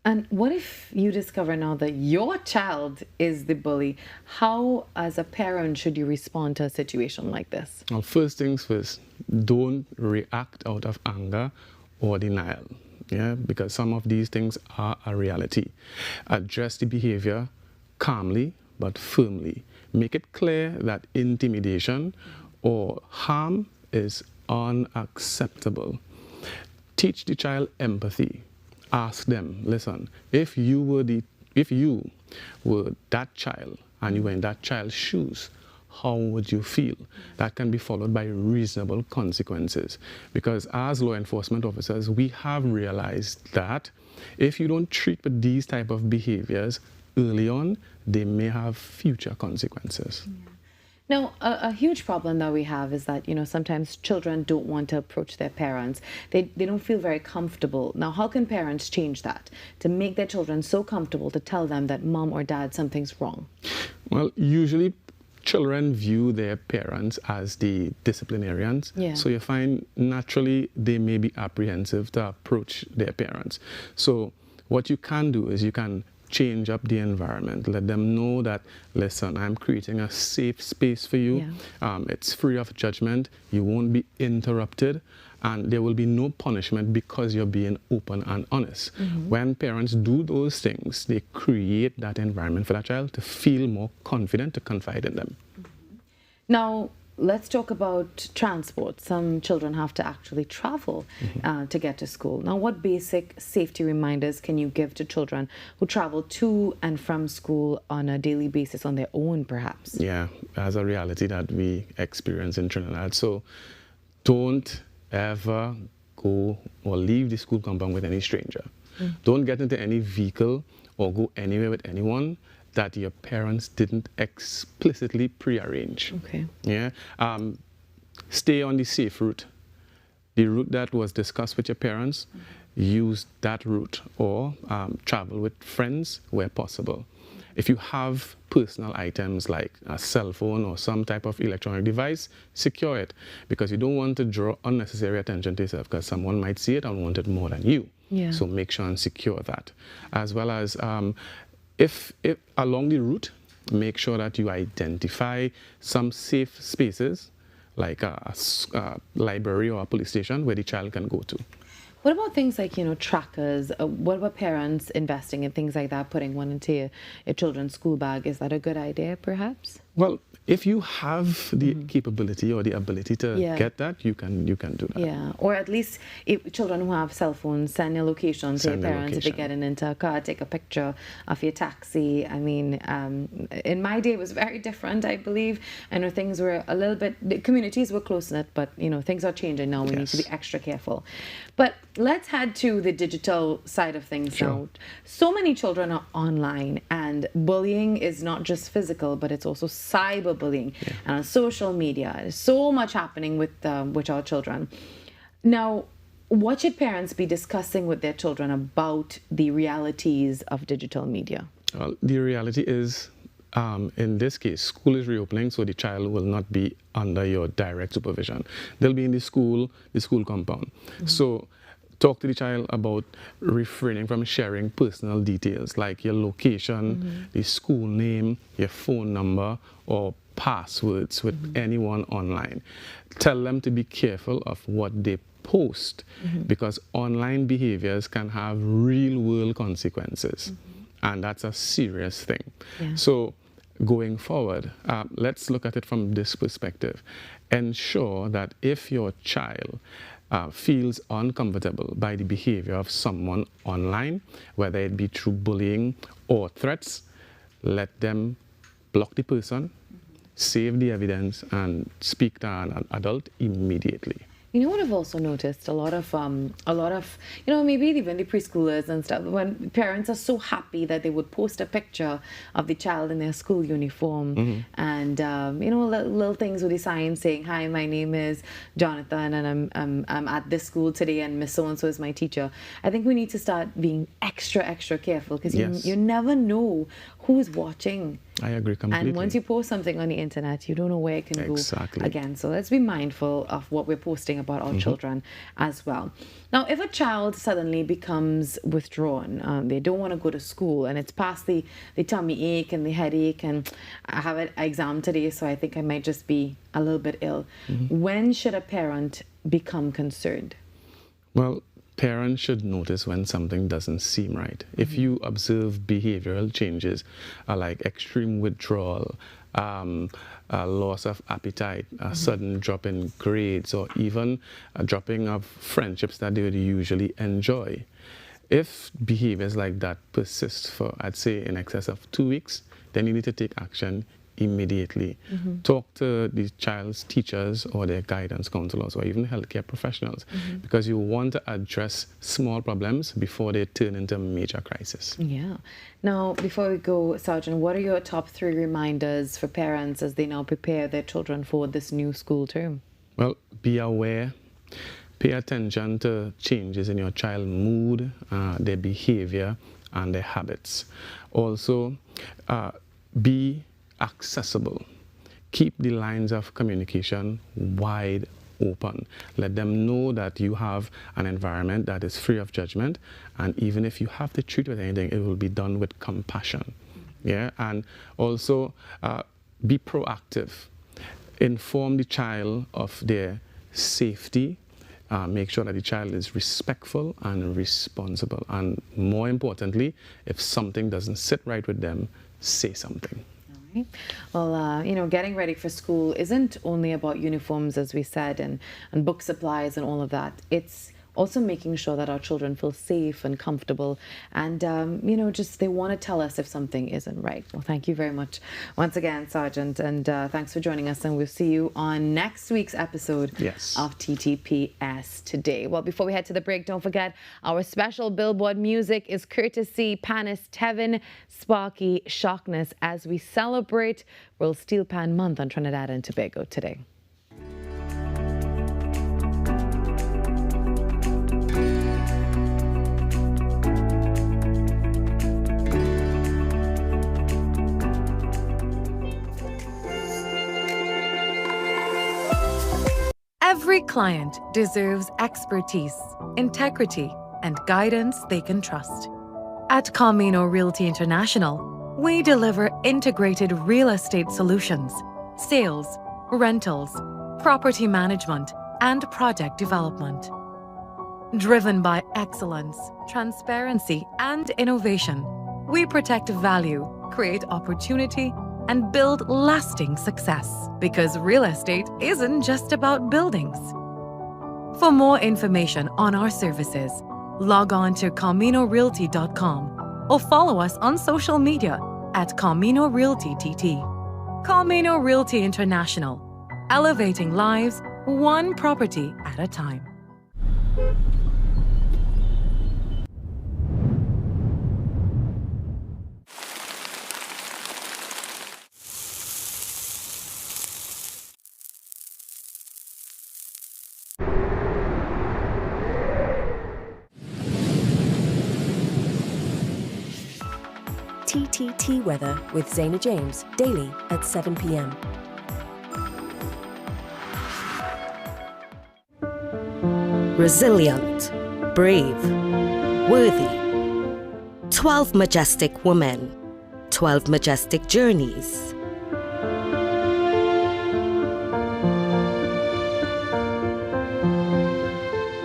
And what if you discover now that your child is the bully? How, as a parent, should you respond to a situation like this?
Well, first things first, don't react out of anger or denial. Yeah, because some of these things are a reality. Address the behavior calmly but firmly. Make it clear that intimidation or harm is unacceptable. Teach the child empathy. Ask them, listen, if you were that child and you were in that child's shoes, how would you feel? That can be followed by reasonable consequences. Because as law enforcement officers, we have realized that if you don't treat with these type of behaviors early on, they may have future consequences.
Yeah. Now, a huge problem that we have is that, sometimes children don't want to approach their parents. They don't feel very comfortable. Now, how can parents change that to make their children so comfortable to tell them that mom or dad, something's wrong?
Well, usually children view their parents as the disciplinarians.
Yeah.
So you find naturally they may be apprehensive to approach their parents. So what you can do is you can change up the environment. Let them know that, listen, I'm creating a safe space for you. Yeah. It's free of judgment. You won't be interrupted. And there will be no punishment because you're being open and honest. When parents do those things, they create that environment for that child to feel more confident to confide in them.
Now, let's talk about transport. Some children have to actually travel to get to school. Now, what basic safety reminders can you give to children who travel to and from school on a daily basis on their own, perhaps?
Yeah, that's a reality that we experience in Trinidad. So don't ever go or leave the school compound with any stranger. Don't get into any vehicle or go anywhere with anyone that your parents didn't explicitly prearrange.
Okay.
Yeah. Stay on the safe route. The route that was discussed with your parents, use that route, or travel with friends where possible. If you have personal items like a cell phone or some type of electronic device, secure it, because you don't want to draw unnecessary attention to yourself, because someone might see it and want it more than you.
Yeah.
So make sure and secure that. As well as if along the route, make sure that you identify some safe spaces like a library or a police station where the child can go to.
What about things like, trackers? What about parents investing in things like that, putting one into your children's school bag? Is that a good idea, perhaps?
Well, if you have the capability or the ability to get that, you can do that.
Yeah, or at least if children who have cell phones, send your location to your parents. If you're getting into a car, take a picture of your taxi. I mean, in my day, it was very different, I believe. I know things were a little bit, the communities were close-knit, but, things are changing now. We need to be extra careful. But let's head to the digital side of things now. So many children are online, and bullying is not just physical, but it's also cyberbullying and on social media. There's so much happening with our children. Now, what should parents be discussing with their children about the realities of digital media?
Well, the reality is, in this case, school is reopening, so the child will not be under your direct supervision. They'll be in the school compound. So talk to the child about refraining from sharing personal details like your location, the school name, your phone number, or passwords with anyone online. Tell them to be careful of what they post because online behaviors can have real-world consequences. And that's a serious thing. So going forward, let's look at it from this perspective. Ensure that if your child feels uncomfortable by the behavior of someone online, whether it be through bullying or threats, let them block the person, save the evidence, and speak to an adult immediately.
You know what I've also noticed? A lot of, maybe even the preschoolers and stuff, when parents are so happy that they would post a picture of the child in their school uniform and, little things with the sign saying, hi, my name is Jonathan and I'm at this school today and Miss So-and-so is my teacher. I think we need to start being extra, extra careful because you never know who's watching.
I agree completely.
And once you post something on the internet, you don't know where it can go again. So let's be mindful of what we're posting about our children as well. Now, if a child suddenly becomes withdrawn, they don't want to go to school, and it's past the tummy ache and the headache, and I have an exam today, so I think I might just be a little bit ill. When should a parent become concerned?
Well, parents should notice when something doesn't seem right. If you observe behavioral changes like extreme withdrawal, a loss of appetite, a sudden drop in grades, or even a dropping of friendships that they would usually enjoy. If behaviors like that persist for, I'd say, in excess of 2 weeks, then you need to take action immediately. Talk to the child's teachers or their guidance counselors or even healthcare professionals because you want to address small problems before they turn into a major crisis.
Yeah. Now, before we go, Sergeant, what are your top 3 reminders for parents as they now prepare their children for this new school term?
Well, be aware. Pay attention to changes in your child's mood, their behavior, and their habits. Also, be accessible. Keep the lines of communication wide open. Let them know that you have an environment that is free of judgment, and even if you have to treat with anything, it will be done with compassion. And also be proactive. Inform the child of their safety. Make sure that the child is respectful and responsible, and more importantly, if something doesn't sit right with them, say something.
Well, getting ready for school isn't only about uniforms, as we said, and book supplies and all of that. It's also making sure that our children feel safe and comfortable and, just they want to tell us if something isn't right. Well, thank you very much once again, Sergeant, and thanks for joining us, and we'll see you on next week's episode of TTPS Today. Well, before we head to the break, don't forget our special Billboard music is courtesy Panis Tevin Sparky Shockness as we celebrate World Steel Pan Month on Trinidad and Tobago today.
Every client deserves expertise, integrity, and guidance they can trust. At Camino Realty International, we deliver integrated real estate solutions, sales, rentals, property management, and project development. Driven by excellence, transparency, and innovation, we protect value, create opportunity, and build lasting success. Because real estate isn't just about buildings. For more information on our services, log on to CaminoRealty.com or follow us on social media at Camino Realty TT. Camino Realty International, elevating lives one property at a time.
TTT Weather with Zaina James, daily at 7 p.m.
Resilient, brave, worthy. 12 majestic women, 12 majestic journeys.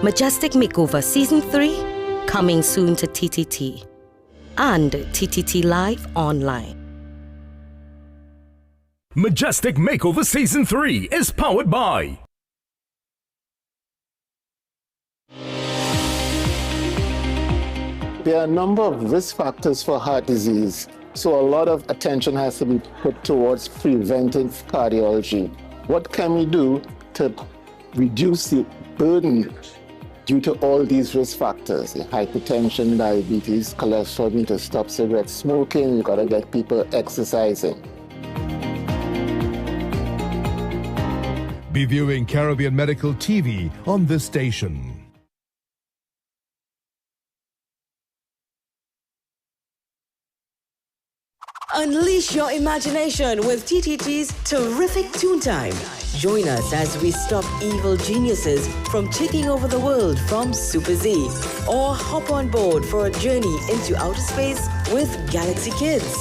Majestic Makeover Season 3, coming soon to TTT. And TTT Live Online.
Majestic Makeover Season 3 is powered by
There are a number of risk factors for heart disease, so a lot of attention has to be put towards preventive cardiology. What can we do to reduce the burden due to all these risk factors? Hypertension, diabetes, cholesterol, need to stop cigarette smoking, you gotta get people exercising.
Be viewing Caribbean Medical TV on this station.
Unleash your imagination with TTT's Terrific Toontime. Join us as we stop evil geniuses from taking over the world from Super Z. Or hop on board for a journey into outer space with Galaxy Kids.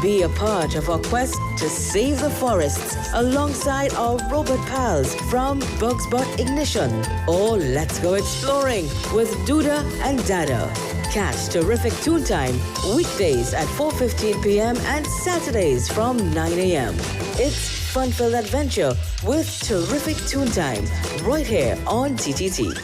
Be a part of our quest to save the forests alongside our robot pals from Bugs Bot Ignition. Or let's go exploring with Duda and Dada. Catch Terrific Toontime weekdays at 4:15 p.m. and Saturdays from 9 a.m. It's fun-filled adventure with Terrific Toontime right here on TTT.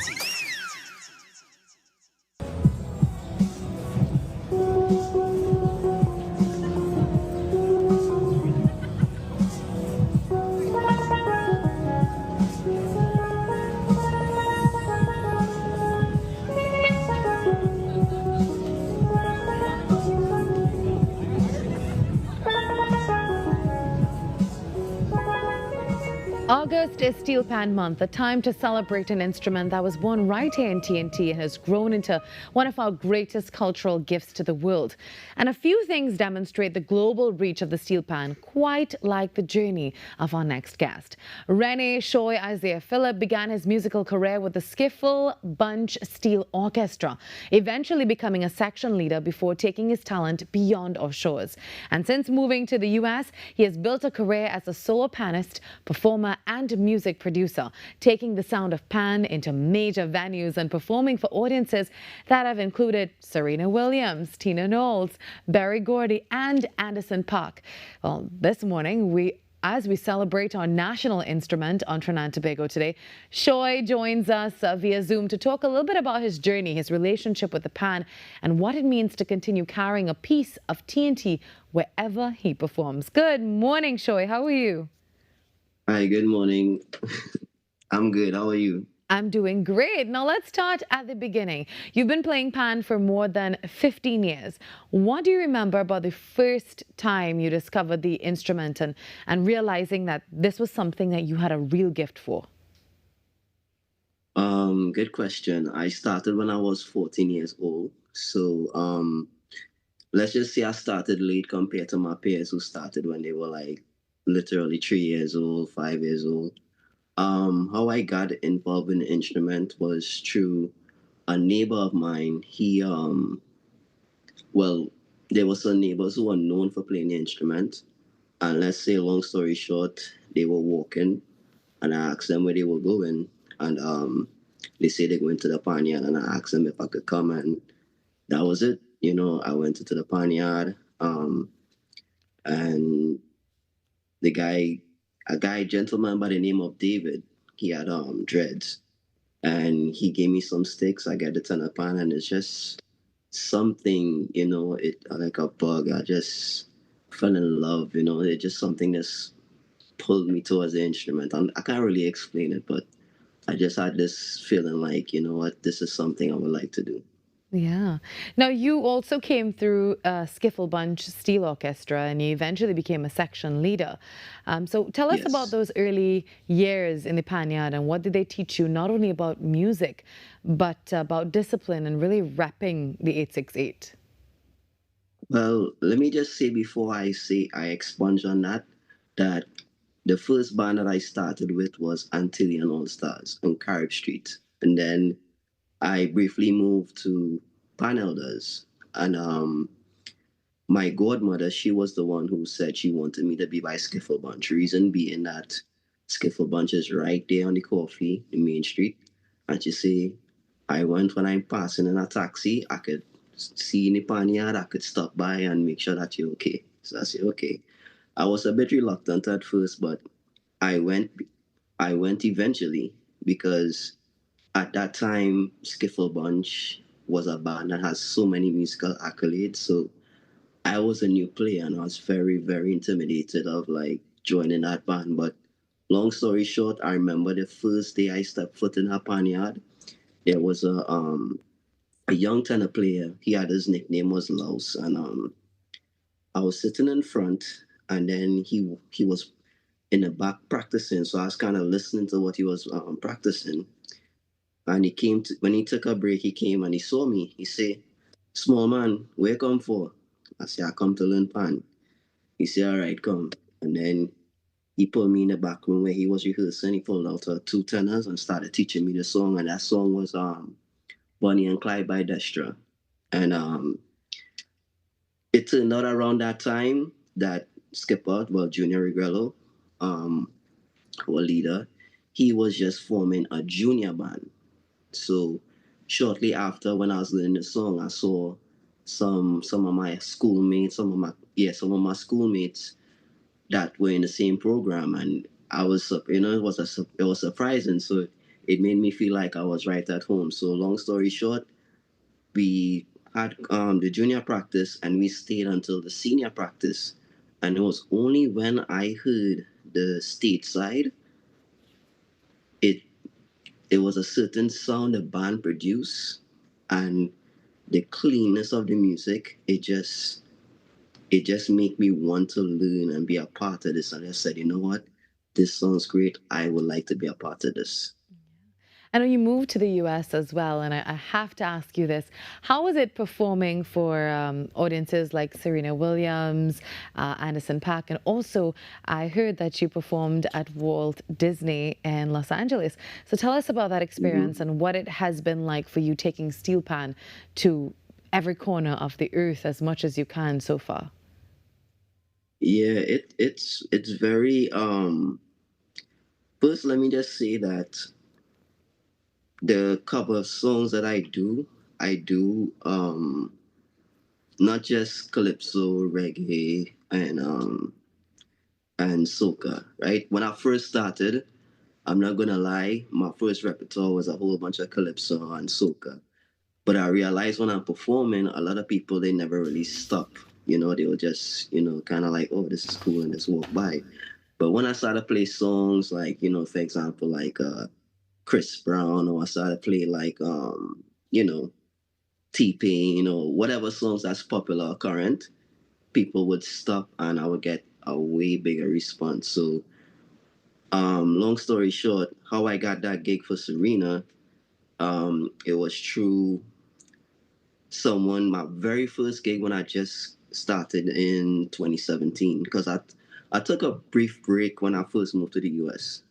August is Steel Pan Month, a time to celebrate an instrument that was born right here in TNT and has grown into one of our greatest cultural gifts to the world. And a few things demonstrate the global reach of the steel pan, quite like the journey of our next guest. Rene Shoy Isaiah Phillip began his musical career with the Skiffle Bunch Steel Orchestra, eventually becoming a section leader before taking his talent beyond our shores. And since moving to the US, he has built a career as a solo panist, performer, and music producer, taking the sound of pan into major venues and performing for audiences that have included Serena Williams, Tina Knowles, Berry Gordy, and Anderson .Paak. Well, this morning, as we celebrate our national instrument on Trinidad and Tobago Today, Shoy joins us via Zoom to talk a little bit about his journey, his relationship with the pan, and what it means to continue carrying a piece of TNT wherever he performs. Good morning, Shoy. How are you?
Hi, good morning. I'm good. How are you?
I'm doing great. Now let's start at the beginning. You've been playing pan for more than 15 years. What do you remember about the first time you discovered the instrument and realizing that this was something that you had a real gift for?
Good question. I started when I was 14 years old. So let's just say I started late compared to my peers who started when they were like literally 3 years old, 5 years old. How I got involved in the instrument was through a neighbor of mine, well, there were some neighbors who were known for playing the instrument. And let's say, long story short, they were walking, and I asked them where they were going. And they say they're going to the Panyard, and I asked them if I could come. And that was it. I went into the Panyard, and a gentleman by the name of David, he had dreads. And he gave me some sticks. I got the ton of pan, and it's just something, it like a bug. I just fell in love, it's just something that's pulled me towards the instrument. I can't really explain it, but I just had this feeling like, you know what, this is something I would like to do.
Yeah. Now, you also came through Skiffle Bunch Steel Orchestra, and you eventually became a section leader. So tell us about those early years in the Panyard, and what did they teach you, not only about music, but about discipline and really repping the 868?
Well, let me just say before I expunge on that the first band that I started with was Antillian All Stars on Carib Street. And then I briefly moved to Pan Elders. And my godmother, she was the one who said she wanted me to be by Skiffle Bunch. Reason being that Skiffle Bunch is right there on the coffee, the main street. And she say, I went when I'm passing in a taxi, I could see in the Panyard, I could stop by and make sure that you're okay. So I said, okay. I was a bit reluctant at first, but I went eventually because at that time, Skiffle Bunch was a band that has so many musical accolades. So I was a new player, and I was very, very intimidated of like joining that band. But long story short, I remember the first day I stepped foot in her Panyard, there was a young tenor player. He had his nickname was Laos, and I was sitting in front, and then he was in the back practicing. So I was kind of listening to what he was practicing. And when he took a break, he came and he saw me. He said, "Small man, where you come for?" I said, "I come to learn pan." He said, "All right, come." And then he put me in the back room where he was rehearsing. He pulled out two tenors and started teaching me the song. And that song was Bonnie and Clyde by Destra. And it turned out around that time that Skipper, well, Junior Regrello, our leader, he was just forming a junior band. So shortly after, when I was learning the song, I saw some of my schoolmates, some of my schoolmates that were in the same program, and I was, it was surprising. So it made me feel like I was right at home. So long story short, we had the junior practice, and we stayed until the senior practice. And it was only when I heard the state side, it was a certain sound the band produced, and the cleanness of the music, it just made me want to learn and be a part of this. And I said, you know what, this sounds great, I would like to be a part of this.
I know you moved to the US as well, and I have to ask you this. How was it performing for audiences like Serena Williams, Anderson .Paak, and also I heard that you performed at Walt Disney in Los Angeles. So tell us about that experience and what it has been like for you taking Steel Pan to every corner of the earth as much as you can so far.
Yeah, it's very first let me just say that the cover of songs that I do not just calypso, reggae, and soca, right? When I first started, I'm not gonna lie, my first repertoire was a whole bunch of calypso and soca. But I realized when I'm performing, a lot of people, they never really stop. They will just, kind of like, oh, this is cool, and just walk by. But when I started to play songs like, for example, like Chris Brown, or I started to play like, T-Pain, or whatever songs that's popular or current, people would stop and I would get a way bigger response. So long story short, how I got that gig for Serena, it was through my very first gig when I just started in 2017, because I took a brief break when I first moved to the US.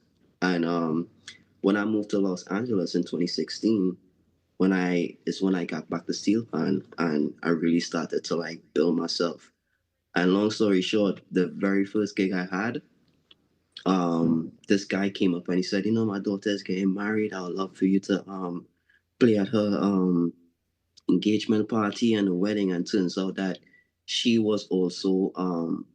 And when I moved to Los Angeles in 2016, when I got back to steel pan and I really started to like build myself. And long story short, the very first gig I had, this guy came up and he said, my daughter's getting married. I would love for you to play at her engagement party and a wedding. And turns out that she was also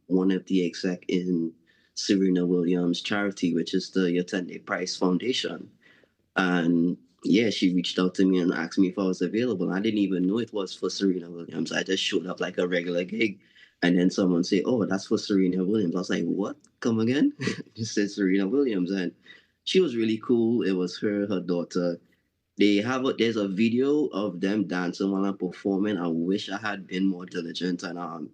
one of the exec in Serena Williams' charity, which is the Yatende Price Foundation. And yeah, she reached out to me and asked me if I was available. I didn't even know it was for Serena Williams. I just showed up like a regular gig. And then someone said, "Oh, that's for Serena Williams." I was like, "What? Come again?" She said Serena Williams. And she was really cool. It was her daughter. There's a video of them dancing while I'm performing. I wish I had been more diligent and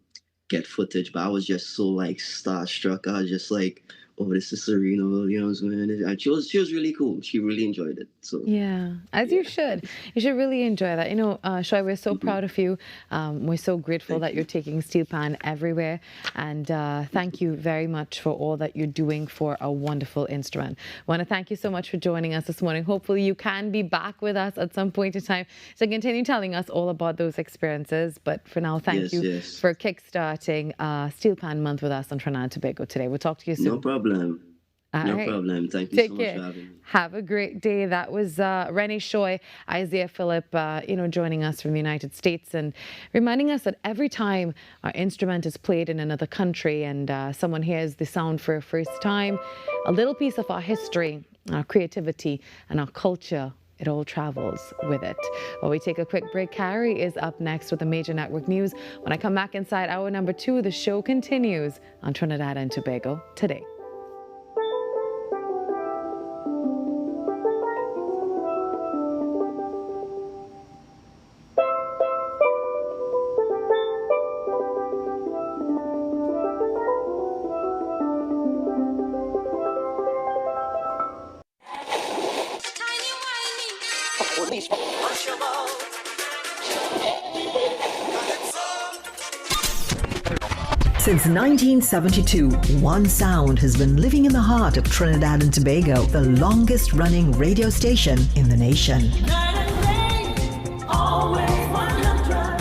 get footage, but I was just so like starstruck. I was just like, "Oh, this is Serena Williams, man." And she was really cool. She really enjoyed it. So
yeah, as you should. You should really enjoy that. Shoy, we're so proud of you. We're so grateful that you're taking steel pan everywhere. And thank you very much for all that you're doing for a wonderful instrument. I want to thank you so much for joining us this morning. Hopefully you can be back with us at some point in time to continue telling us all about those experiences. But for now, thank you for kickstarting Steel Pan Month with us on Trinidad and Tobago today. We'll talk to you soon.
No problem. No problem. Thank you so much for having me.
Have a great day. That was Rennie Shoy, Isaiah Phillip, joining us from the United States and reminding us that every time our instrument is played in another country and someone hears the sound for a first time, a little piece of our history, our creativity, and our culture, it all travels with it. While we take a quick break, Carrie is up next with the Major Network News. When I come back inside hour number 2, the show continues on Trinidad and Tobago Today.
Since 1972, one sound has been living in the heart of Trinidad and Tobago, the longest running radio station in the nation.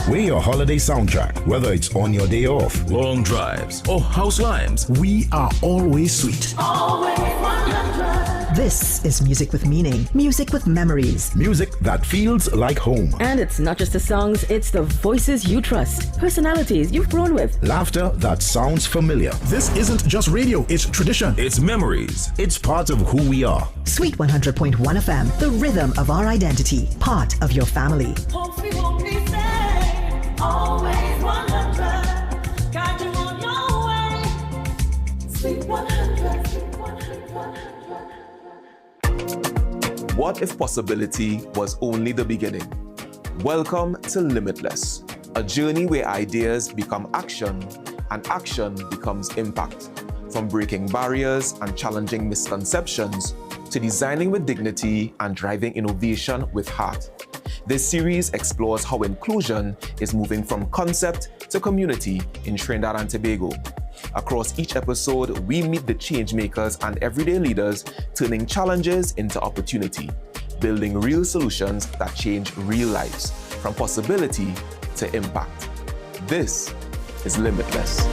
We're your holiday soundtrack, whether it's on your day off,
long drives, or house limes.
We are always sweet.
This is music with meaning, music with memories.
Music that feels like home.
And it's not just the songs, it's the voices you trust, personalities you've grown with.
Laughter that sounds familiar.
This isn't just radio, it's tradition.
It's memories.
It's part of who we are.
Sweet 100.1 FM, the rhythm of our identity, part of your family.
Always 100, guide you on your way. Sweet 100, sweet 100.
What if possibility was only the beginning? Welcome to Limitless, a journey where ideas become action and action becomes impact. From breaking barriers and challenging misconceptions to designing with dignity and driving innovation with heart. This series explores how inclusion is moving from concept to community in Trinidad and Tobago. Across each episode, we meet the change makers and everyday leaders turning challenges into opportunity, building real solutions that change real lives, from possibility to impact. This is Limitless.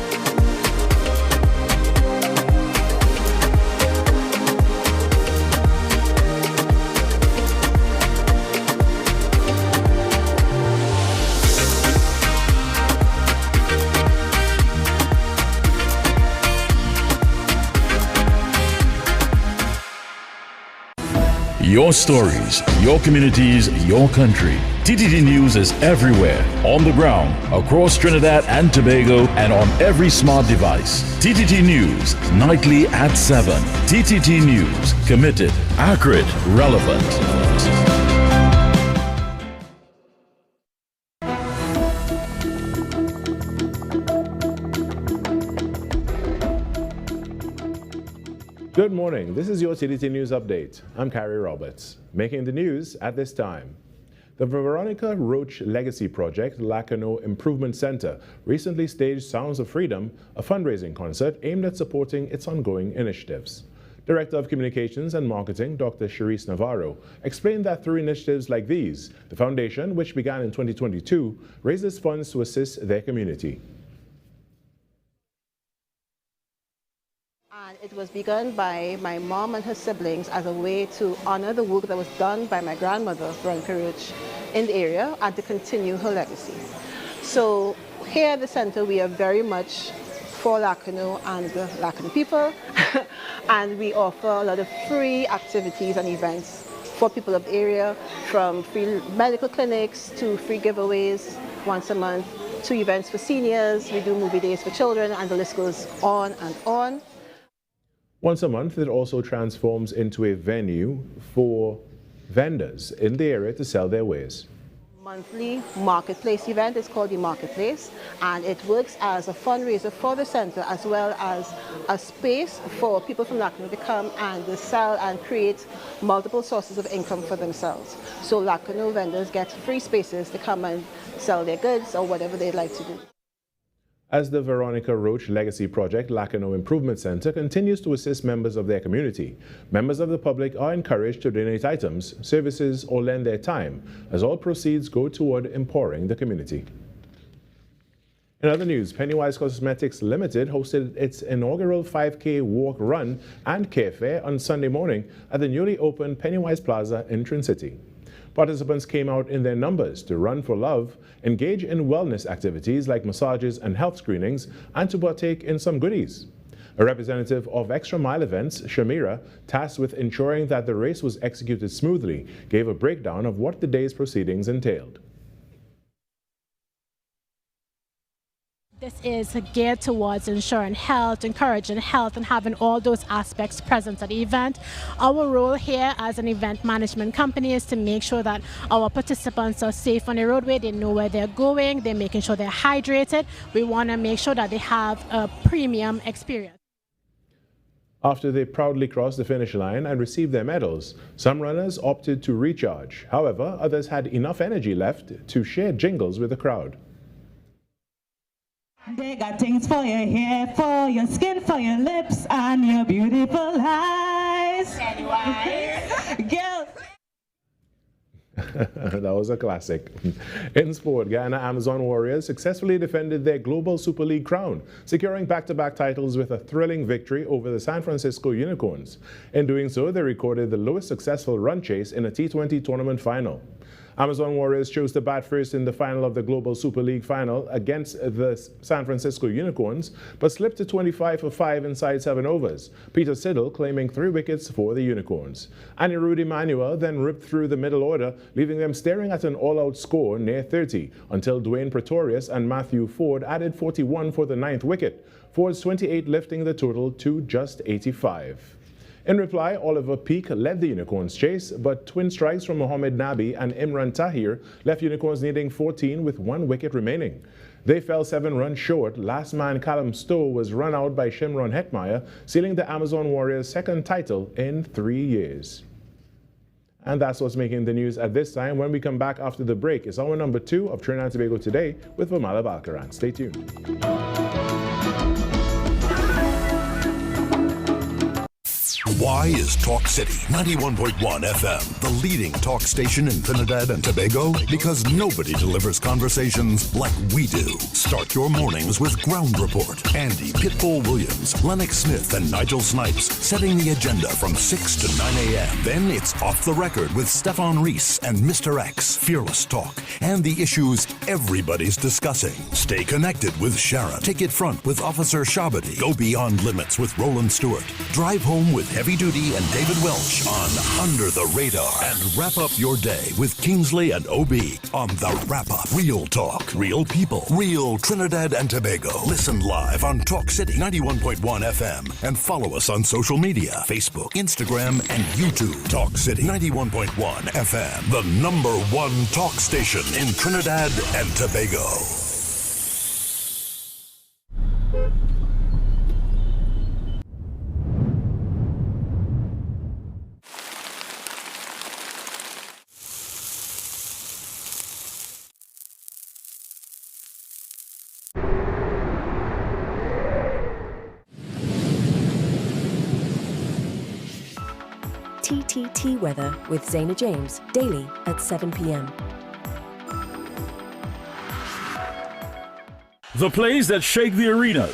Your stories, your communities, your country. TTT News is everywhere, on the ground, across Trinidad and Tobago, and on every smart device. TTT News, nightly at 7. TTT News, committed, accurate, relevant.
Good morning. This is your TTT News Update. I'm Carrie Roberts. Making the news at this time. The Veronica Roach Legacy Project Lacano Improvement Center recently staged Sounds of Freedom, a fundraising concert aimed at supporting its ongoing initiatives. Director of Communications and Marketing, Dr. Charisse Navarro, explained that through initiatives like these, the foundation, which began in 2022, raises funds to assist their community.
And it was begun by my mom and her siblings as a way to honor the work that was done by my grandmother, Veronica Roach, in the area and to continue her legacy. So here at the center, we are very much for Lacano and the Lacano people, and we offer a lot of free activities and events for people of the area, from free medical clinics to free giveaways once a month to events for seniors. We do movie days for children, and the list goes on and on.
Once a month, it also transforms into a venue for vendors in the area to sell their wares.
Monthly marketplace event is called the Marketplace, and it works as a fundraiser for the center as well as a space for people from Lacano to come and sell and create multiple sources of income for themselves. So Lacano vendors get free spaces to come and sell their goods or whatever they'd like to do.
As the Veronica Roach Legacy Project Lacano Improvement Center continues to assist members of their community, members of the public are encouraged to donate items, services, or lend their time, as all proceeds go toward empowering the community. In other news, Pennywise Cosmetics Limited hosted its inaugural 5K walk, run, and care fair on Sunday morning at the newly opened Pennywise Plaza in Trin City. Participants came out in their numbers to run for love, engage in wellness activities like massages and health screenings, and to partake in some goodies. A representative of Extra Mile Events, Shamira, tasked with ensuring that the race was executed smoothly, gave a breakdown of what the day's proceedings entailed.
This is geared towards ensuring health, encouraging health, and having all those aspects present at the event. Our role here as an event management company is to make sure that our participants are safe on the roadway, they know where they're going, they're making sure they're hydrated. We want to make sure that they have a premium experience.
After they proudly crossed the finish line and received their medals, some runners opted to recharge. However, others had enough energy left to share jingles with the crowd.
They got things for your hair, for your skin, for your lips, and your beautiful eyes. Girl.
That was a classic. In sport, Guyana Amazon Warriors successfully defended their Global Super League crown, securing back-to-back titles with a thrilling victory over the San Francisco Unicorns. In doing so, they recorded the lowest successful run chase in a T20 tournament final. Amazon Warriors chose to bat first in the final of the Global Super League final against the San Francisco Unicorns, but slipped to 25 for 5 inside 7 overs, Peter Siddle claiming 3 wickets for the Unicorns. Anirudh Emmanuel then ripped through the middle order, leaving them staring at an all-out score near 30, until Dwayne Pretorius and Matthew Ford added 41 for the 9th wicket, Ford's 28 lifting the total to just 85. In reply, Oliver Peak led the Unicorns chase, but twin strikes from Mohamed Nabi and Imran Tahir left Unicorns needing 14 with 1 wicket remaining. They fell 7 runs short. Last man Callum Stowe was run out by Shimron Hetmeyer, sealing the Amazon Warriors' 2nd title in 3 years. And that's what's making the news at this time. When we come back after the break, it's hour number 2 of Trinidad and Tobago Today with Virmala Balkaran. Stay tuned.
Why is Talk City 91.1 FM the leading talk station in Trinidad and Tobago? Because nobody delivers conversations like we do. Start your mornings with Ground Report. Andy Pitbull Williams, Lennox Smith, and Nigel Snipes setting the agenda from 6 to 9 a.m. Then it's Off the Record with Stefan Reese and Mr. X, Fearless Talk, and the issues everybody's discussing. Stay connected with Sharon. Take it front with Officer Shabadi. Go beyond limits with Roland Stewart. Drive home with Heavy Duty and David Welch on Under the Radar. And wrap up your day with Kingsley and OB on The Wrap Up. Real talk, real people, real Trinidad and Tobago. Listen live on Talk City 91.1 FM and follow us on social media, Facebook, Instagram, and YouTube. Talk City 91.1 FM, the #1 talk station in Trinidad and Tobago.
TTT Weather with Zaina James, daily at 7 p.m.
The plays that shake the arenas.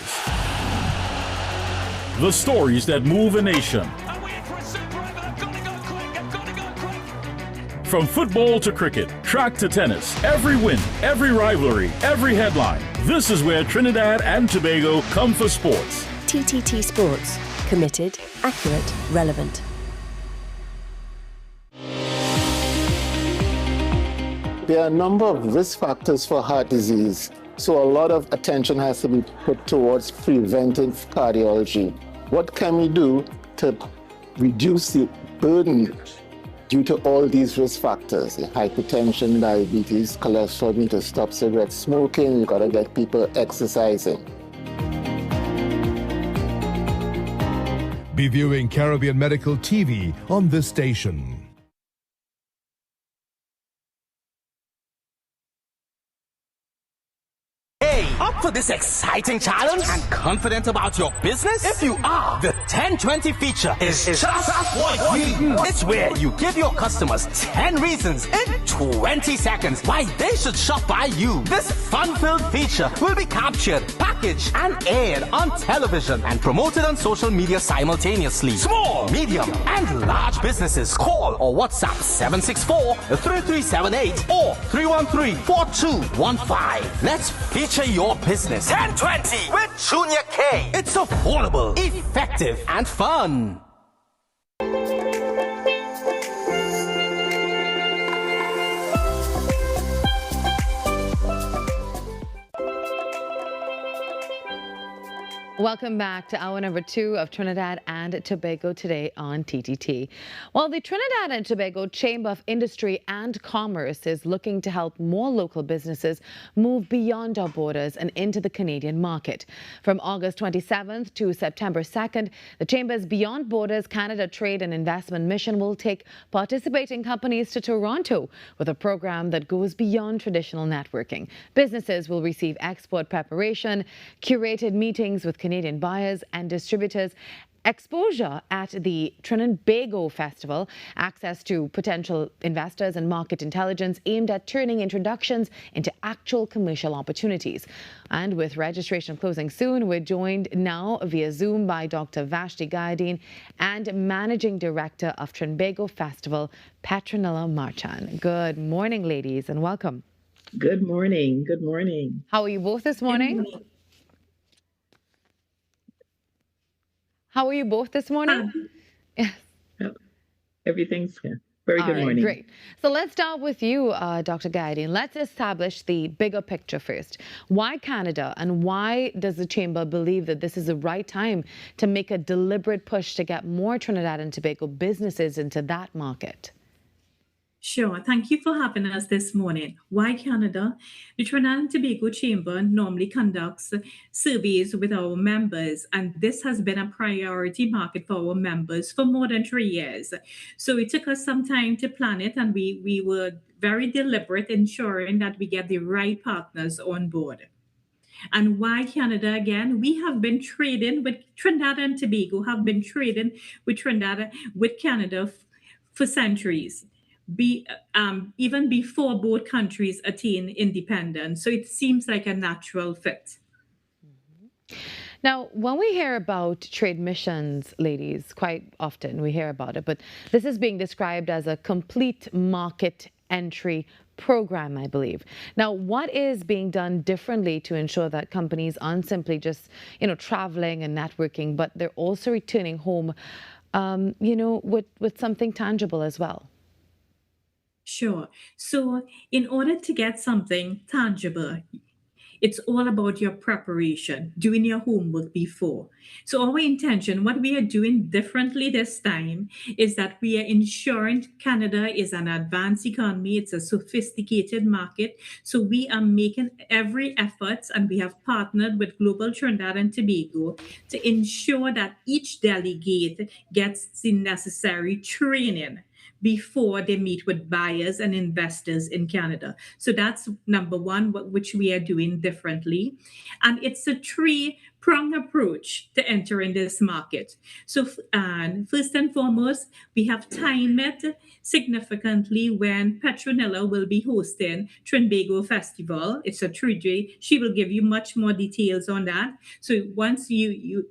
The stories that move a nation. From football to cricket, track to tennis, every win, every rivalry, every headline. This is where Trinidad and Tobago come for sports.
TTT Sports. Committed, accurate, relevant.
There are a number of risk factors for heart disease, so a lot of attention has to be put towards preventive cardiology. What can we do to reduce the burden due to all these risk factors? Hypertension, diabetes, cholesterol, need to stop cigarette smoking, you gotta get people exercising.
Be viewing Caribbean Medical TV on this station.
Up for this exciting challenge and confident about your business? If you are, the 1020 feature is just what you need. It's where you give your customers 10 reasons in 20 seconds why they should shop by you. This fun-filled feature will be captured, packaged, and aired on television and promoted on social media simultaneously. Small, medium, and large businesses call or WhatsApp 764-3378 or 313-4215. Let's feature your business. 1020 with Junior K. It's affordable, effective, and fun.
Welcome back to hour number 2 of Trinidad and Tobago Today on TTT. Well, the Trinidad and Tobago Chamber of Industry and Commerce is looking to help more local businesses move beyond our borders and into the Canadian market. From August 27th to September 2nd, the Chamber's Beyond Borders Canada Trade and Investment Mission will take participating companies to Toronto with a program that goes beyond traditional networking. Businesses will receive export preparation, curated meetings with Canadian buyers and distributors, exposure at the Trinidad and Tobago Festival, access to potential investors and market intelligence aimed at turning introductions into actual commercial opportunities. And with registration closing soon, we're joined now via Zoom by Dr. Vashti Gaideen and Managing Director of Trinidad and Tobago Festival, Petronilla Marchand. Good morning, ladies, and welcome.
Good morning. Good morning.
How are you both this morning? How are you both this morning? Yes.
Everything's good. Very good morning.
Great. So let's start with you, Dr. Gaideen. Let's establish the bigger picture first. Why Canada, and why does the Chamber believe that this is the right time to make a deliberate push to get more Trinidad and Tobago businesses into that market?
Sure. Thank you for having us this morning. Why Canada? The Trinidad and Tobago Chamber normally conducts surveys with our members, and this has been a priority market for our members for more than 3 years. So it took us some time to plan it, and we were very deliberate, ensuring that we get the right partners on board. And why Canada again? We have been trading with Trinidad and Tobago, have been trading with Canada for centuries. Even before both countries attain independence. So it seems like a natural fit.
Now, when we hear about trade missions, ladies, quite often we hear about it, but this is being described as a complete market entry program, I believe. Now, what is being done differently to ensure that companies aren't simply just, traveling and networking, but they're also returning home, with something tangible as well?
Sure. So in order to get something tangible, it's all about your preparation, doing your homework before. So our intention, what we are doing differently this time, is that we are ensuring Canada is an advanced economy. It's a sophisticated market. So we are making every effort, and we have partnered with Global Trinidad and Tobago to ensure that each delegate gets the necessary training before they meet with buyers and investors in Canada. So that's number one, which we are doing differently. And it's a three-prong approach to entering this market. So, and first and foremost, we have timed it significantly when Petronella will be hosting Trinbago Festival. It's a 3-day. She will give you much more details on that. So once you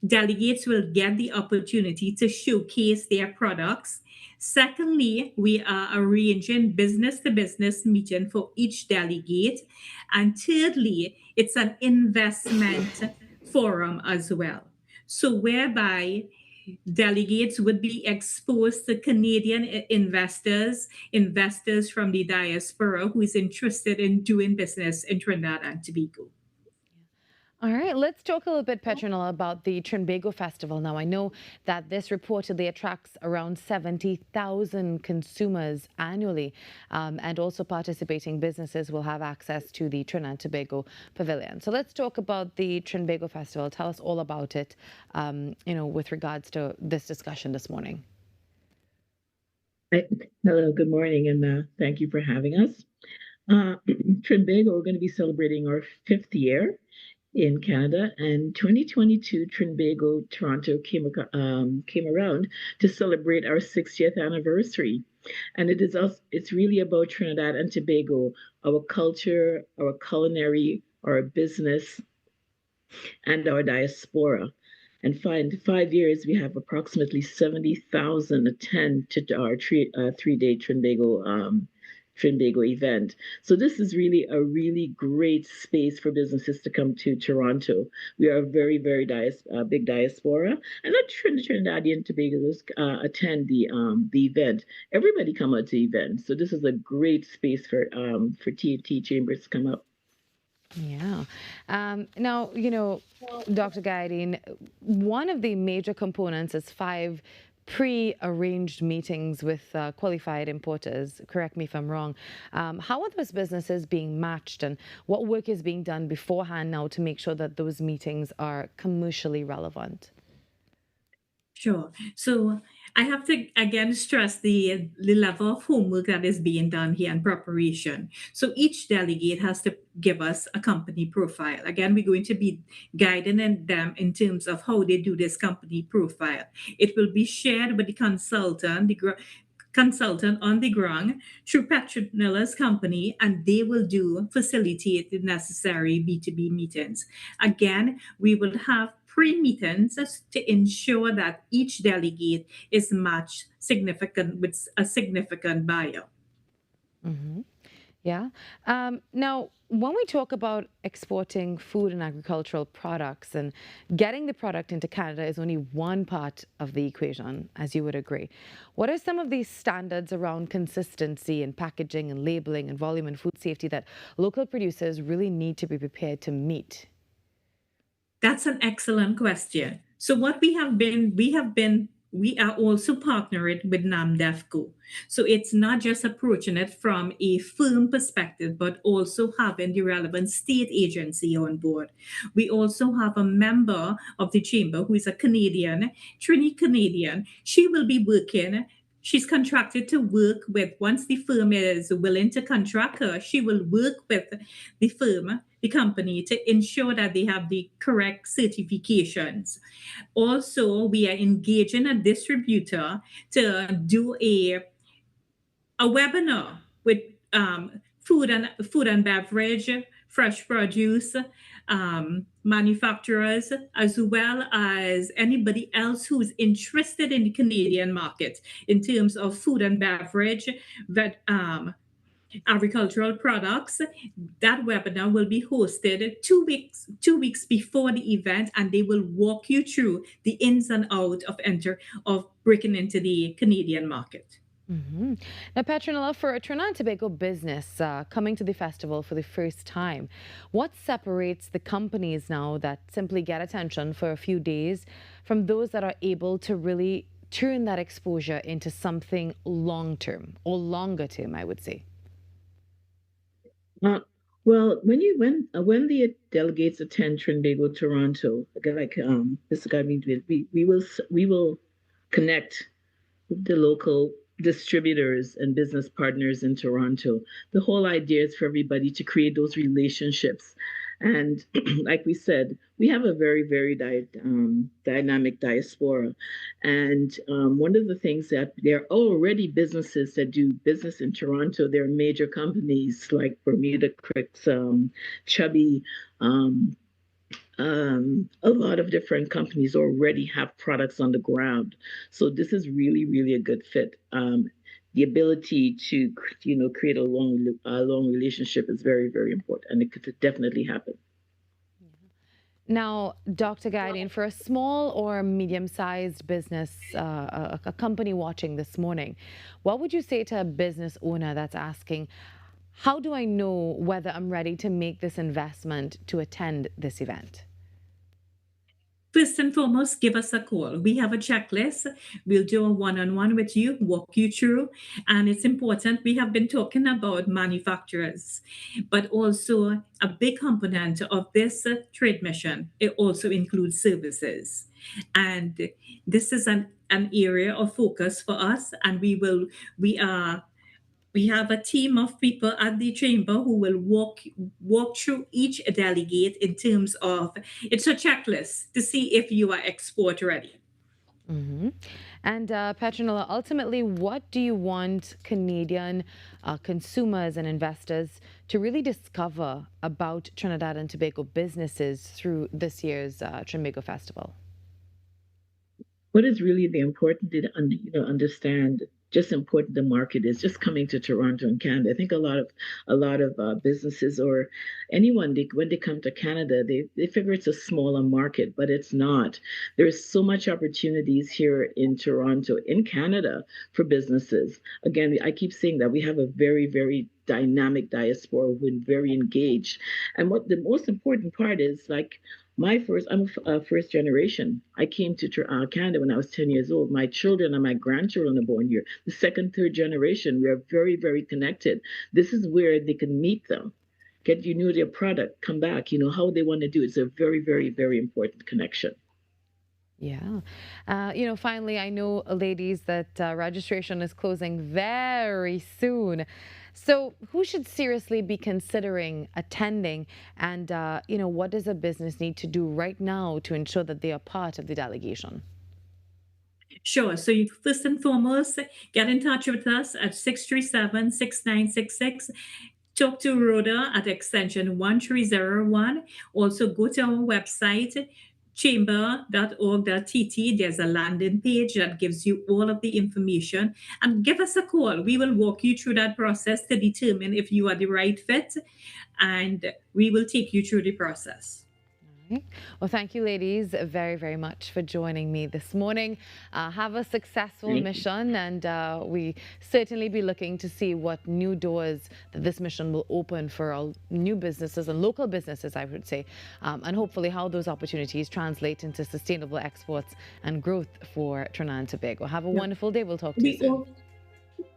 delegates will get the opportunity to showcase their products. Secondly, we are arranging business to business meeting for each delegate. And thirdly, it's an investment forum as well. So whereby delegates would be exposed to Canadian investors from the diaspora who is interested in doing business in Trinidad and Tobago.
All right, let's talk a little bit, Petronella, about the Trinbago Festival. Now, I know that this reportedly attracts around 70,000 consumers annually, and also participating businesses will have access to the Trinidad and Tobago Pavilion. So let's talk about the Trinbago Festival. Tell us all about it, with regards to this discussion this morning.
Hello, good morning, and thank you for having us. Trinbago, we're going to be celebrating our 5th year in Canada, and 2022 Trinbago Toronto came around to celebrate our 60th anniversary. And it's really about Trinidad and Tobago, our culture, our culinary, our business, and our diaspora. And 5 years, we have approximately 70,000 attend to our 3-day Trinbago event. So this is really a really great space for businesses to come to Toronto. We are a very, very big diaspora, and not Trinidadian Tobagoers attend the event. Everybody come out to the event. So this is a great space for T&T Chambers to come up.
Yeah. Now, Dr. Guiding, one of the major components is 5 pre-arranged meetings with qualified importers. Correct me if I'm wrong. How are those businesses being matched, and what work is being done beforehand now to make sure that those meetings are commercially relevant?
Sure. So I have to again stress the level of homework that is being done here in preparation. So each delegate has to give us a company profile. Again, we're going to be guiding them in terms of how they do this company profile. It will be shared with the consultant on the ground through Petronella's company, and they will facilitate the necessary B2B meetings. Again, we will have pre-meetings to ensure that each delegate is matched with a significant buyer.
Mm-hmm. Yeah. Now, when we talk about exporting food and agricultural products, and getting the product into Canada is only one part of the equation, as you would agree. What are some of these standards around consistency in packaging and labeling and volume and food safety that local producers really need to be prepared to meet?
That's an excellent question. So what we are also partnering with NAMDEFCO. So it's not just approaching it from a firm perspective, but also having the relevant state agency on board. We also have a member of the chamber who is a Canadian, Trini Canadian. She will be working. She's contracted to work with, once the firm is willing to contract her, she will work with the firm, the company, to ensure that they have the correct certifications. Also, we are engaging a distributor to do a webinar with food and beverage, fresh produce manufacturers, as well as anybody else who's interested in the Canadian market in terms of food and beverage, agricultural products. That webinar will be hosted 2 weeks before the event, and they will walk you through the ins and outs of breaking into the Canadian market.
Mm-hmm. Now, Petronella, for a Trinidad and Tobago business coming to the festival for the first time, what separates the companies now that simply get attention for a few days from those that are able to really turn that exposure into something long-term or longer term, I would say?
Well, when the delegates attend Trinbago Toronto, again, like Mr. Guy, we will connect with the local distributors and business partners in Toronto. The whole idea is for everybody to create those relationships. And like we said, we have a very, very dynamic diaspora. And one of the things that there are already businesses that do business in Toronto. There are major companies like Bermuda Cricks, Chubby, a lot of different companies already have products on the ground. So this is really, really a good fit. The ability to, create a long relationship is very, very important, and it could definitely happen.
Now, Dr. Guardian, for a small or medium-sized business, a company watching this morning, what would you say to a business owner that's asking, how do I know whether I'm ready to make this investment to attend this event?
First and foremost, give us a call. We have a checklist. We'll do a one-on-one with you, walk you through. And it's important. We have been talking about manufacturers, but also a big component of this trade mission, it also includes services. And this is an area of focus for us. And we have a team of people at the chamber who will walk through each delegate in terms of, it's a checklist to see if you are export ready.
Mm-hmm. And Petronella, ultimately, what do you want Canadian consumers and investors to really discover about Trinidad and Tobago businesses through this year's Trinbago Festival?
What is really the important to understand just important the market is just coming to Toronto and Canada. I think a lot of businesses or anyone, when they come to Canada, they figure it's a smaller market, but it's not. There's so much opportunities here in Toronto, in Canada, for businesses. Again, I keep saying that we have a very, very dynamic diaspora who's very engaged. And what the most important part is, like, I'm a first generation. I came to Canada when I was 10 years old. My children and my grandchildren are born here. The second, third generation, we are very, very connected. This is where they can meet them, get their product, come back, how they want to do it. It's a very, very, very important connection.
Yeah. Finally, I know, ladies, that registration is closing very soon. So who should seriously be considering attending, and what does a business need to do right now to ensure that they are part of the delegation?
Sure. So you first and foremost, get in touch with us at 637-6966. Talk to Rhoda at extension 1301. Also go to our website, chamber.org.tt. There's a landing page that gives you all of the information, and give us a call. We will walk you through that process to determine if you are the right fit, and we will take you through the process.
Well, thank you, ladies, very, very much for joining me this morning. Have a successful mission, and we certainly be looking to see what new doors that this mission will open for our new businesses and local businesses, I would say, and hopefully how those opportunities translate into sustainable exports and growth for Trinidad and Tobago. Have a wonderful day. We'll talk to you soon.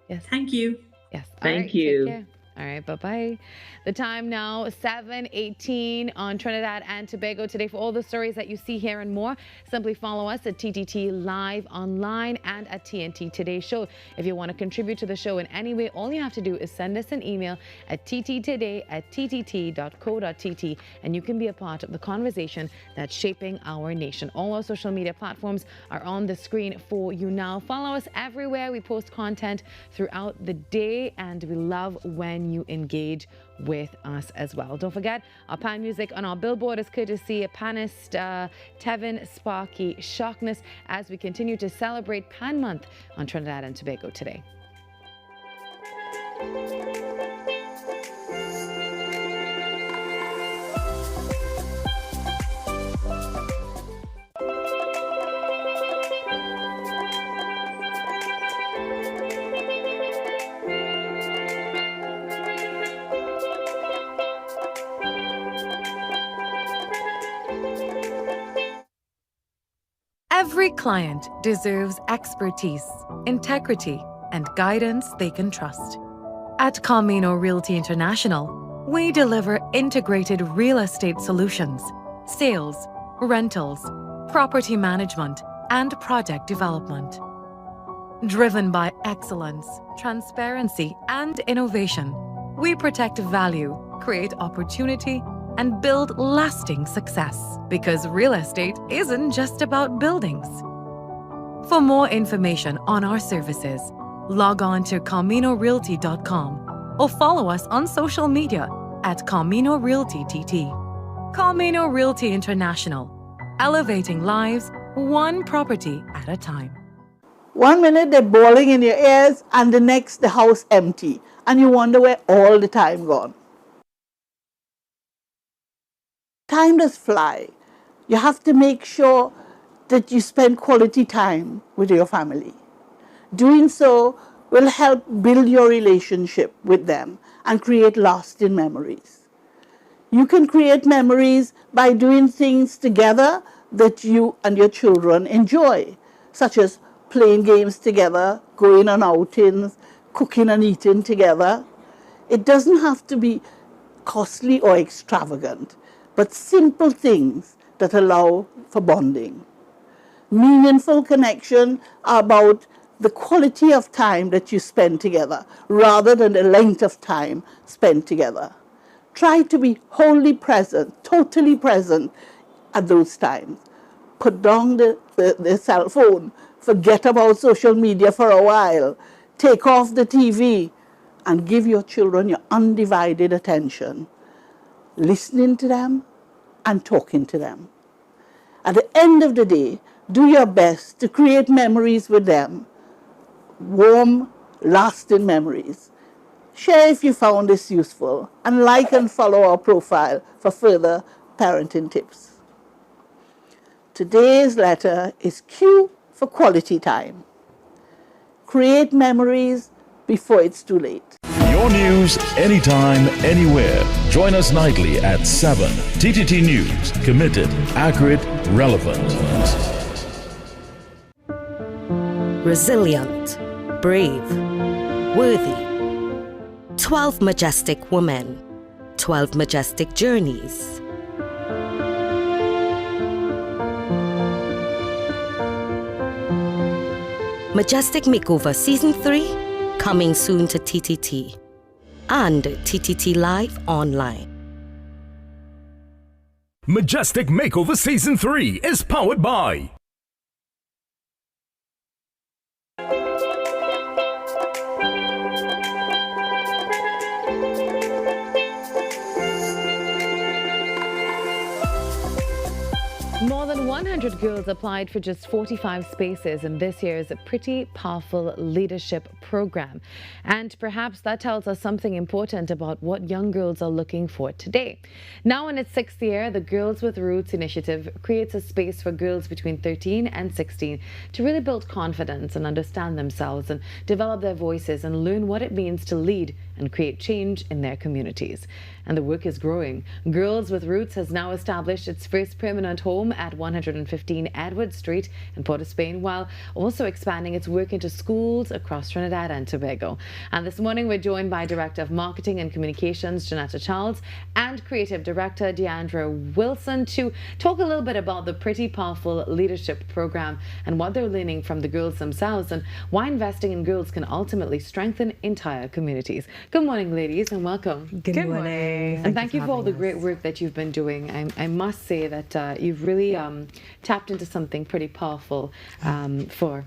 Yes. Thank you.
Yes.
Thank you.
Take care. All right, bye-bye. The time now, 7:18 on Trinidad and Tobago Today. For all the stories that you see here and more, simply follow us at TTT Live online and at TNT Today Show. If you want to contribute to the show in any way, all you have to do is send us an email at tttoday@ttt.co.tt, and you can be a part of the conversation that's shaping our nation. All our social media platforms are on the screen for you now. Follow us everywhere. We post content throughout the day, and we love when you engage with us as well. Don't forget, our pan music on our billboard is courtesy of panist Tevin Sparky Sharkness, as we continue to celebrate Pan Month on Trinidad and Tobago today.
Every client deserves expertise, integrity, and guidance they can trust. At Camino Realty International, we deliver integrated real estate solutions, sales, rentals, property management, and project development. Driven by excellence, transparency, and innovation, we protect value, create opportunity, and build lasting success. Because real estate isn't just about buildings. For more information on our services, log on to CaminoRealty.com or follow us on social media at Camino Realty TT. Camino Realty International, elevating lives one property at a time.
1 minute they're bawling in your ears and the next the house empty and you wonder where all the time gone. Time does fly. You have to make sure that you spend quality time with your family. Doing so will help build your relationship with them and create lasting memories. You can create memories by doing things together that you and your children enjoy, such as playing games together, going on outings, cooking and eating together. It doesn't have to be costly or extravagant, but simple things that allow for bonding. Meaningful connection are about the quality of time that you spend together rather than the length of time spent together. Try to be wholly present, totally present at those times. Put down the cell phone, forget about social media for a while, take off the TV, and give your children your undivided attention, listening to them and talking to them. At the end of the day, do your best to create memories with them, warm, lasting memories. Share if you found this useful, and like and follow our profile for further parenting tips. Today's letter is Q for quality time. Create memories before it's too late.
Your news, anytime, anywhere. Join us nightly at 7. TTT News. Committed, accurate, relevant.
Resilient, brave, worthy. 12 majestic women, 12 majestic journeys. Majestic Makeover Season 3, coming soon to TTT and TTT Live Online.
Majestic Makeover Season 3 is powered by
More than 100 girls applied for just 45 spaces in this year's Pretty Powerful Leadership Program. And perhaps that tells us something important about what young girls are looking for today. Now in its 6th year, the Girls with Roots initiative creates a space for girls between 13 and 16 to really build confidence and understand themselves and develop their voices and learn what it means to lead and create change in their communities. And the work is growing. Girls with Roots has now established its first permanent home at 115 Edward Street in Port of Spain, while also expanding its work into schools across Trinidad and Tobago. And this morning we're joined by Director of Marketing and Communications, Janetta Charles, and Creative Director, Deandra Wilson, to talk a little bit about the Pretty Powerful Leadership Program and what they're learning from the girls themselves and why investing in girls can ultimately strengthen entire communities. Good morning, ladies, and welcome.
Good morning.
And thank you for all the great work that you've been doing. I must say that you've really tapped into something pretty powerful for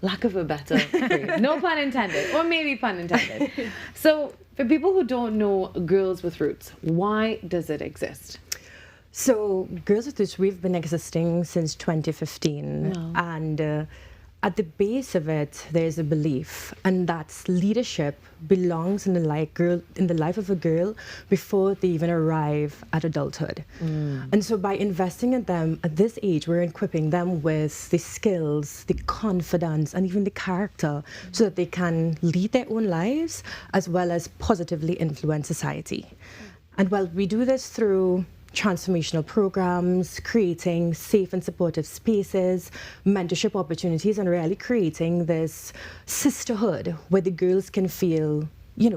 lack of a better phrase. No pun intended, or maybe pun intended. So for people who don't know Girls with Roots, why does it exist?
So Girls with Roots, we've been existing since 2015.
Wow.
And at the base of it, there's a belief, and that's leadership belongs in the life of a girl before they even arrive at adulthood. And so by investing in them at this age, we're equipping them with the skills, the confidence, and even the character so that they can lead their own lives as well as positively influence society. And well, we do this through transformational programs, creating safe and supportive spaces, mentorship opportunities, and really creating this sisterhood where the girls can feel,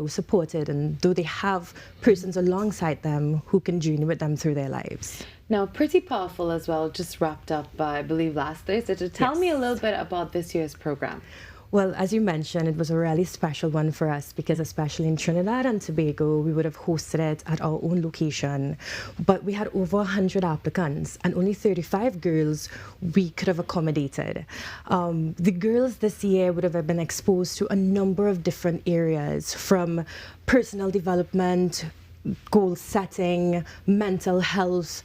supported, and though they have persons alongside them who can journey with them through their lives.
Now, Pretty Powerful as well just wrapped up, I believe, last Thursday. So tell me a little bit about this year's program.
Well, as you mentioned, it was a really special one for us because especially in Trinidad and Tobago, we would have hosted it at our own location. But we had over 100 applicants and only 35 girls we could have accommodated. The girls this year would have been exposed to a number of different areas, from personal development, goal setting, mental health,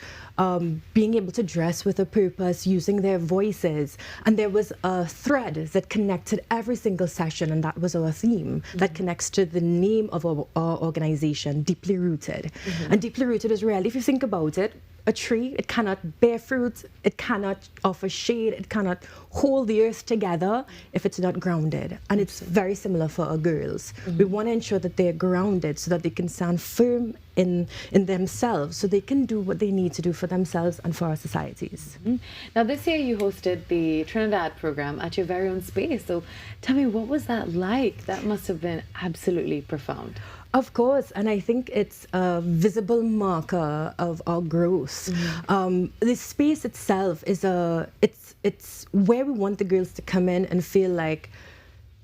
being able to dress with a purpose, using their voices. And there was a thread that connected every single session, and that was our theme, that connects to the name of our organization, Deeply Rooted. And Deeply Rooted is really, if you think about it, a tree, it cannot bear fruit, it cannot offer shade, it cannot hold the earth together if it's not grounded. And it's very similar for our girls. We want to ensure that they're grounded so that they can stand firm in themselves, so they can do what they need to do for themselves and for our societies.
Now, this year you hosted the Trinidad program at your very own space. So tell me, what was that like? That must have been absolutely profound.
Of course, and I think it's a visible marker of our growth. The space itself is it's where we want the girls to come in and feel like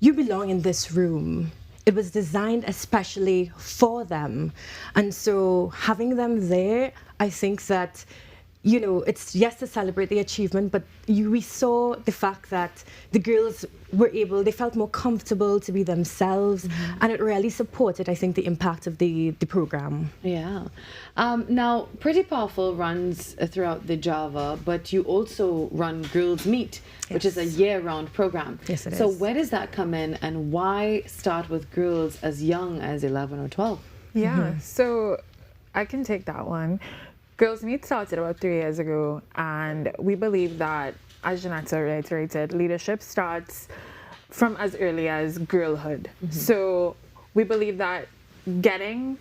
you belong in this room. It was designed especially for them, and so having them there, I think that, you know, it's yes to celebrate the achievement, but we saw the fact that the girls were able, they felt more comfortable to be themselves, and it really supported, I think, the impact of the program.
Yeah. Now, Pretty Powerful runs throughout the Java, but you also run Girls Meet, which is a year-round program.
Yes, it is.
So where does that come in, and why start with girls as young as 11 or 12?
Yeah, so I can take that one. Girls Meet started about 3 years ago, and we believe that, as Janetta reiterated, leadership starts from as early as girlhood. So we believe that getting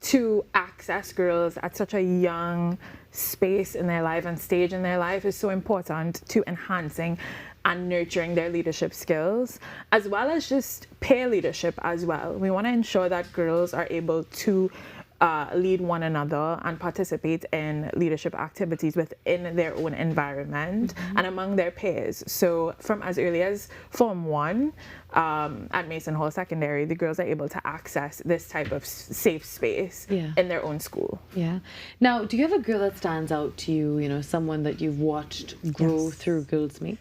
to access girls at such a young space in their life and stage in their life is so important to enhancing and nurturing their leadership skills, as well as just peer leadership as well. We want to ensure that girls are able to lead one another and participate in leadership activities within their own environment and among their peers. So from as early as Form 1 at Mason Hall Secondary, the girls are able to access this type of safe space in their own school.
Yeah. Now, do you have a girl that stands out to you, you know, someone that you've watched grow through Girls Meet?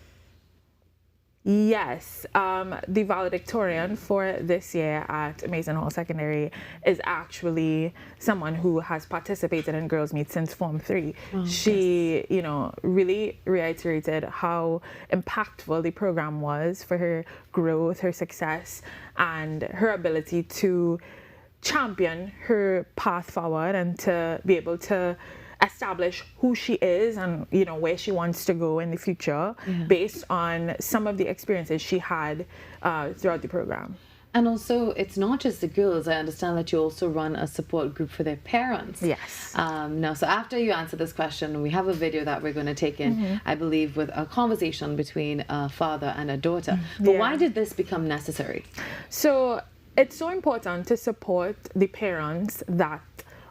Yes, the valedictorian for this year at Mason Hall Secondary is actually someone who has participated in Girls Meet since Form 3. She, you know, really reiterated how impactful the program was for her growth, her success, and her ability to champion her path forward and to be able to establish who she is and, you know, where she wants to go in the future based on some of the experiences she had throughout the program.
And also, it's not just the girls. I understand that you also run a support group for their parents.
Yes.
Now, so after you answer this question, we have a video that we're going to take in, I believe, with a conversation between a father and a daughter. But why did this become necessary?
So it's so important to support the parents that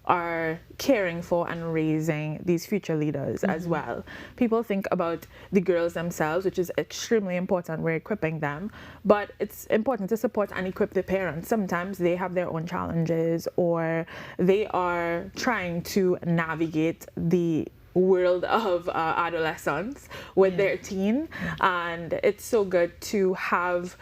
are caring for and raising these future leaders as well. People think about the girls themselves, which is extremely important. We're equipping them, but it's important to support and equip the parents. Sometimes they have their own challenges, or they are trying to navigate the world of adolescence with their teen, and it's so good to have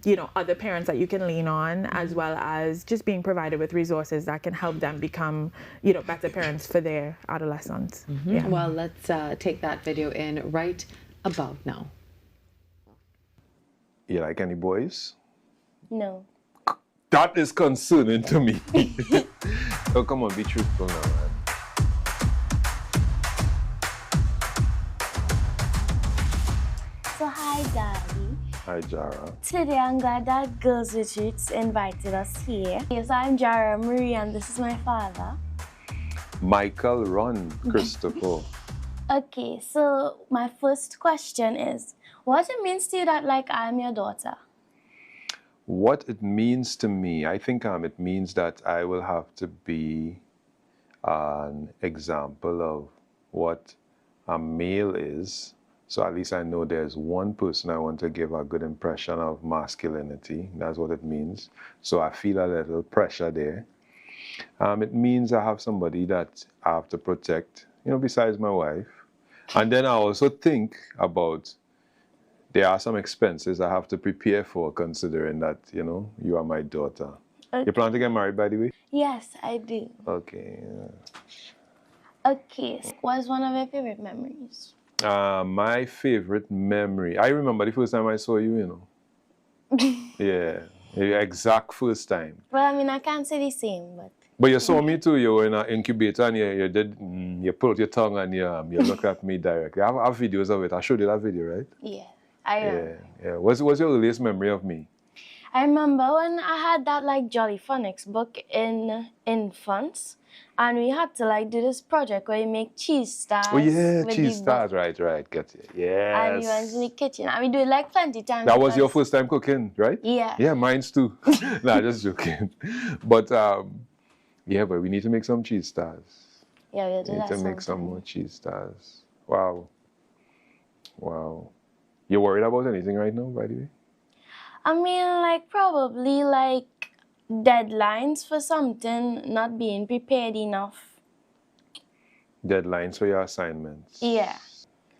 you know, other parents that you can lean on, as well as just being provided with resources that can help them become, you know, better parents for their adolescents.
Well, let's take that video in right about now.
You like any boys?
No.
That is concerning to me. Oh, come on, be truthful now, man.
So hi, Daddy.
Hi, Jara.
Today I'm glad that Girls Retreats invited us here. Yes, I'm Jara Marie, and this is my father.
Michael Ron Christopher.
Okay, so my first question is, what it means to you that, like, I'm your daughter?
What it means to me, I think it means that I will have to be an example of what a male is So at least I know there's one person I want to give a good impression of masculinity. That's what it means. So I feel a little pressure there. It means I have somebody that I have to protect, besides my wife. And then I also think about there are some expenses I have to prepare for, considering that, you are my daughter.
Okay.
You plan to get married, by the way?
Yes, I do.
Okay.
Okay, what's one of your favorite memories?
My favorite memory. I remember the first time I saw you, Yeah, the exact first time.
Well, I mean, I can't say the same, but...
But you saw me too. You were in an incubator and you pulled your tongue and you looked at me directly. I have videos of it. I showed you that video, right?
Yeah, I remember.
Yeah. What's your earliest memory of me?
I remember when I had that Jolly Phonics book in France, and we had to do this project where you make cheese stars.
Oh yeah, cheese stars, right, get it. Yes.
And we went in the kitchen, and we do it plenty times.
That was your first time cooking, right?
Yeah.
Yeah, mine's too. Nah, just joking. But yeah, but we need to make some cheese stars.
Yeah, we'll do that.
We need to make some more cheese stars. Wow. You worried about anything right now, by the way?
I mean, probably deadlines for something, not being prepared enough.
Deadlines for your assignments?
Yeah.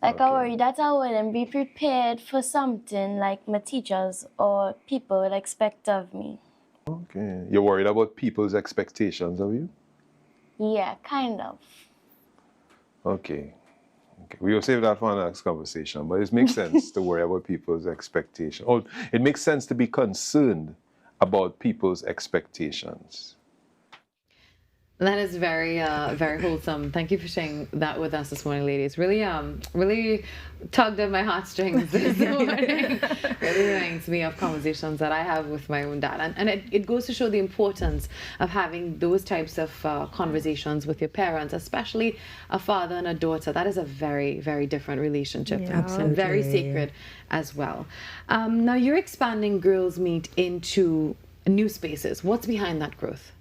I worry that I wouldn't be prepared for something my teachers or people would expect of me.
Okay. You're worried about people's expectations of you?
Yeah, kind of.
Okay. We will save that for our next conversation, but it makes sense to worry about people's expectations. Or it makes sense to be concerned about people's expectations.
That is very, very wholesome. Thank you for sharing that with us this morning, ladies. Really tugged at my heartstrings this morning. Really reminds me of conversations that I have with my own dad. And it goes to show the importance of having those types of conversations with your parents, especially a father and a daughter. That is a very, very different relationship.
Yeah, absolutely.
Very sacred as well. Now, you're expanding Girls Meet into new spaces. What's behind that growth?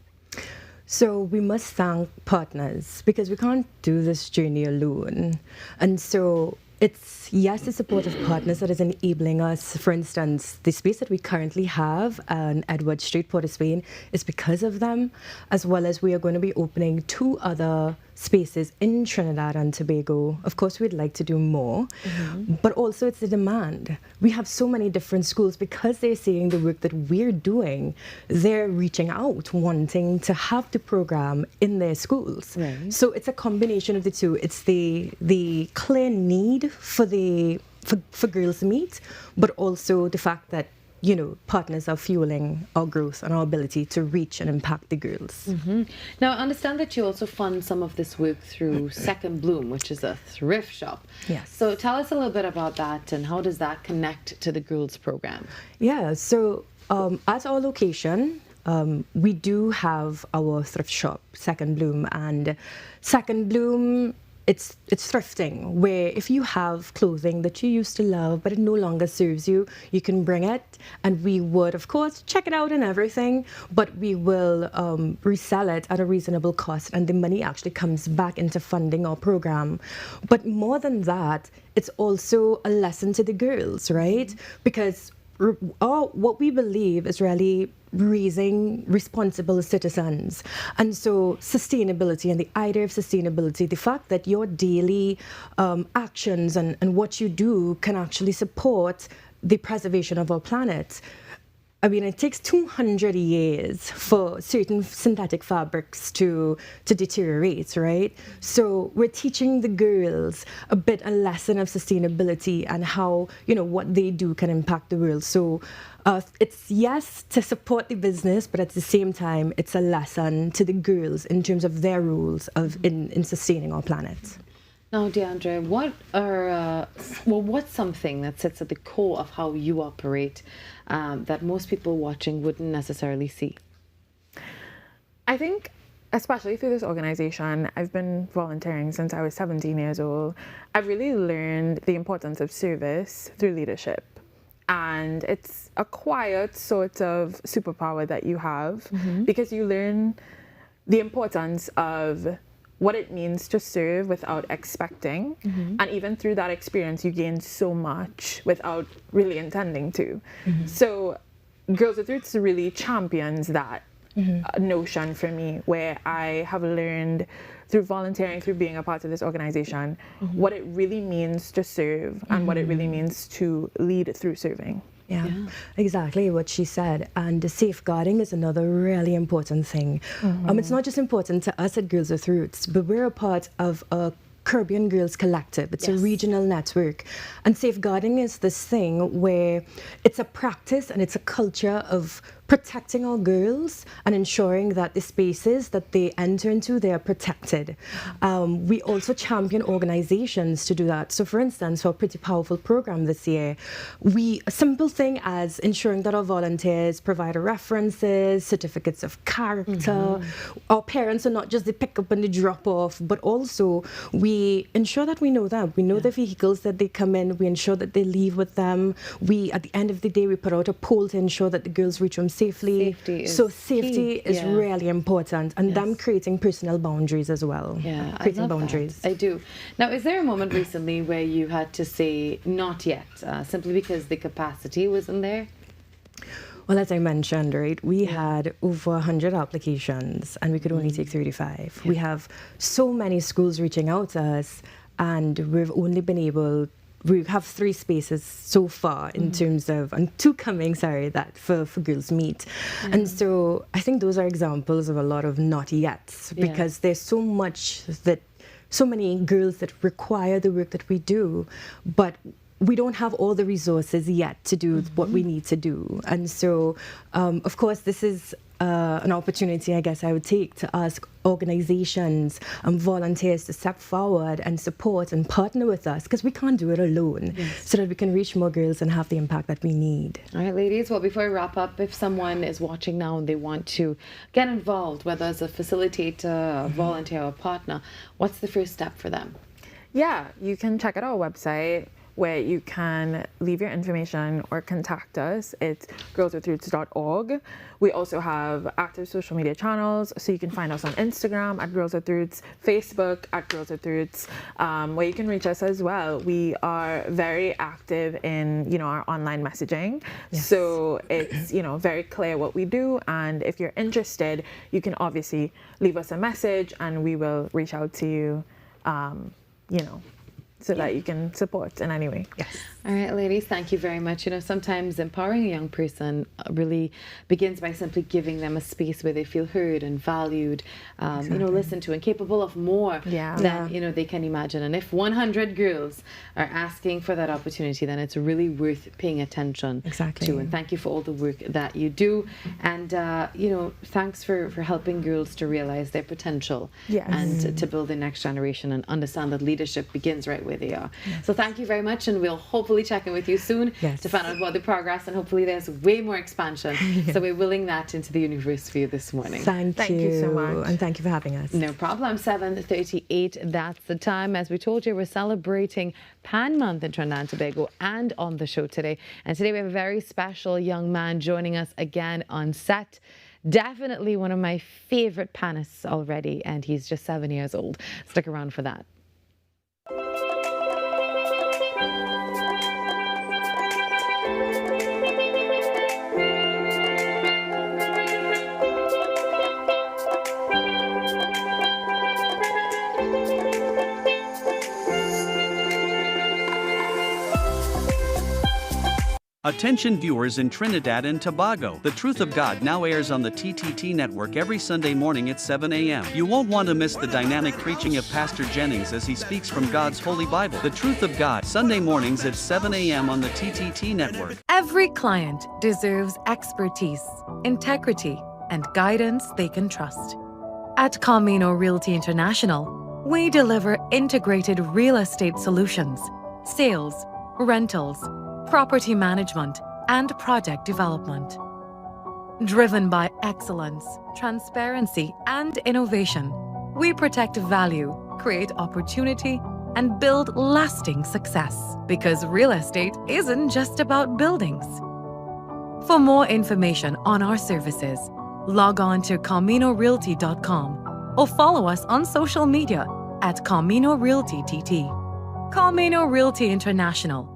So we must thank partners because we can't do this journey alone. And so it's, yes, the support of partners that is enabling us. For instance, the space that we currently have on Edward Street, Port of Spain, is because of them, as well as we are going to be opening 2 other spaces in Trinidad and Tobago. Of course, we'd like to do more, but also it's the demand. We have so many different schools because they're seeing the work that we're doing. They're reaching out, wanting to have the program in their schools. Right. So it's a combination of the two. It's the clear need for Girls Meet, but also the fact that partners are fueling our growth and our ability to reach and impact the girls.
Now, I understand that you also fund some of this work through Second Bloom, which is a thrift shop.
Yes.
So tell us a little bit about that and how does that connect to the girls program?
Yeah, so at our location, we do have our thrift shop, Second Bloom, and Second Bloom, it's thrifting, where if you have clothing that you used to love but it no longer serves you, you can bring it, and we would, of course, check it out and everything, but we will resell it at a reasonable cost, and the money actually comes back into funding our program. But more than that, it's also a lesson to the girls, right? Because what we believe is really raising responsible citizens. And so sustainability and the idea of sustainability, the fact that your daily actions and what you do can actually support the preservation of our planet. I mean, it takes 200 years for certain synthetic fabrics to deteriorate, right? So we're teaching the girls a lesson of sustainability and how, what they do can impact the world. So it's, yes, to support the business, but at the same time, it's a lesson to the girls in terms of their roles in sustaining our planet.
Now, DeAndre, what's something that sits at the core of how you operate that most people watching wouldn't necessarily see?
I think, especially through this organization, I've been volunteering since I was 17 years old. I've really learned the importance of service through leadership. And it's a quiet sort of superpower that you have because you learn the importance of what it means to serve without expecting. And even through that experience, you gain so much without really intending to. So Girls with Roots really champions that notion for me, where I have learned through volunteering, through being a part of this organization, what it really means to serve and what it really means to lead through serving.
Yeah, exactly what she said. And the safeguarding is another really important thing. It's not just important to us at Girls with Roots, but we're a part of a Caribbean Girls Collective. It's a regional network. And safeguarding is this thing where it's a practice and it's a culture of protecting our girls and ensuring that the spaces that they enter into, they are protected. We also champion organizations to do that. So for instance, for a pretty powerful program this year, a simple thing as ensuring that our volunteers provide references, certificates of character. Our parents are not just the pick up and the drop off, but also we ensure that we know them. We know the vehicles that they come in. We ensure that they leave with them. At the end of the day, we put out a poll to ensure that the girls reach home safely. Safety is really important, and them creating personal boundaries as well.
Yeah,
creating boundaries.
I do. Now, is there a moment recently where you had to say not yet, simply because the capacity wasn't there?
Well, as I mentioned, right, we had over 100 applications and we could only take 35. We have so many schools reaching out to us, and we've only been able. We have 3 spaces so far in terms of, and 2 coming, that for Girls Meet. And so I think those are examples of a lot of not yets, because there's so many girls that require the work that we do, but we don't have all the resources yet to do what we need to do. And so, of course, this is an opportunity, I guess I would take, to ask organizations and volunteers to step forward and support and partner with us, because we can't do it alone, so that we can reach more girls and have the impact that we need.
All right, ladies, well, before I wrap up, if someone is watching now and they want to get involved, whether as a facilitator, a volunteer, or a partner, what's the first step for them?
Yeah, you can check out our website, where you can leave your information or contact us. It's girlswithroots.org. We also have active social media channels, so you can find us on Instagram at Girls with Roots, Facebook at Girls with Roots, where you can reach us as well. We are very active in, our online messaging. So it's, very clear what we do. And if you're interested, you can obviously leave us a message and we will reach out to you, so that you can support in any way.
All right, ladies, thank you very much. Sometimes empowering a young person really begins by simply giving them a space where they feel heard and valued, listened to, and capable of more than they can imagine. And if 100 girls are asking for that opportunity, then it's really worth paying attention to. And thank you for all the work that you do. And thanks for helping girls to realize their potential and to build the next generation and understand that leadership begins right where they are. So thank you very much, and we'll hopefully check in with you soon to find out about the progress, and hopefully there's way more expansion. So we're willing that into the universe for you this morning.
Thank you so much. And thank you for having us.
No problem. 7:38, that's the time. As we told you, we're celebrating Pan Month in Trinidad and Tobago and on the show today. And today we have a very special young man joining us again on set. Definitely one of my favorite panists already, and he's just 7 years old. Stick around for that.
Attention viewers in Trinidad and Tobago. The Truth of God now airs on the TTT network every Sunday morning at 7 a.m. You won't want to miss the dynamic preaching of Pastor Jennings as he speaks from God's Holy Bible. The Truth of God, Sunday mornings at 7 a.m. on the TTT network.
Every client deserves expertise, integrity, and guidance they can trust. At Camino Realty International, we deliver integrated real estate solutions, sales, rentals, property management, and project development. Driven by excellence, transparency, and innovation, we protect value, create opportunity, and build lasting success. Because real estate isn't just about buildings. For more information on our services, log on to CaminoRealty.com or follow us on social media at Camino Realty TT. Camino Realty International,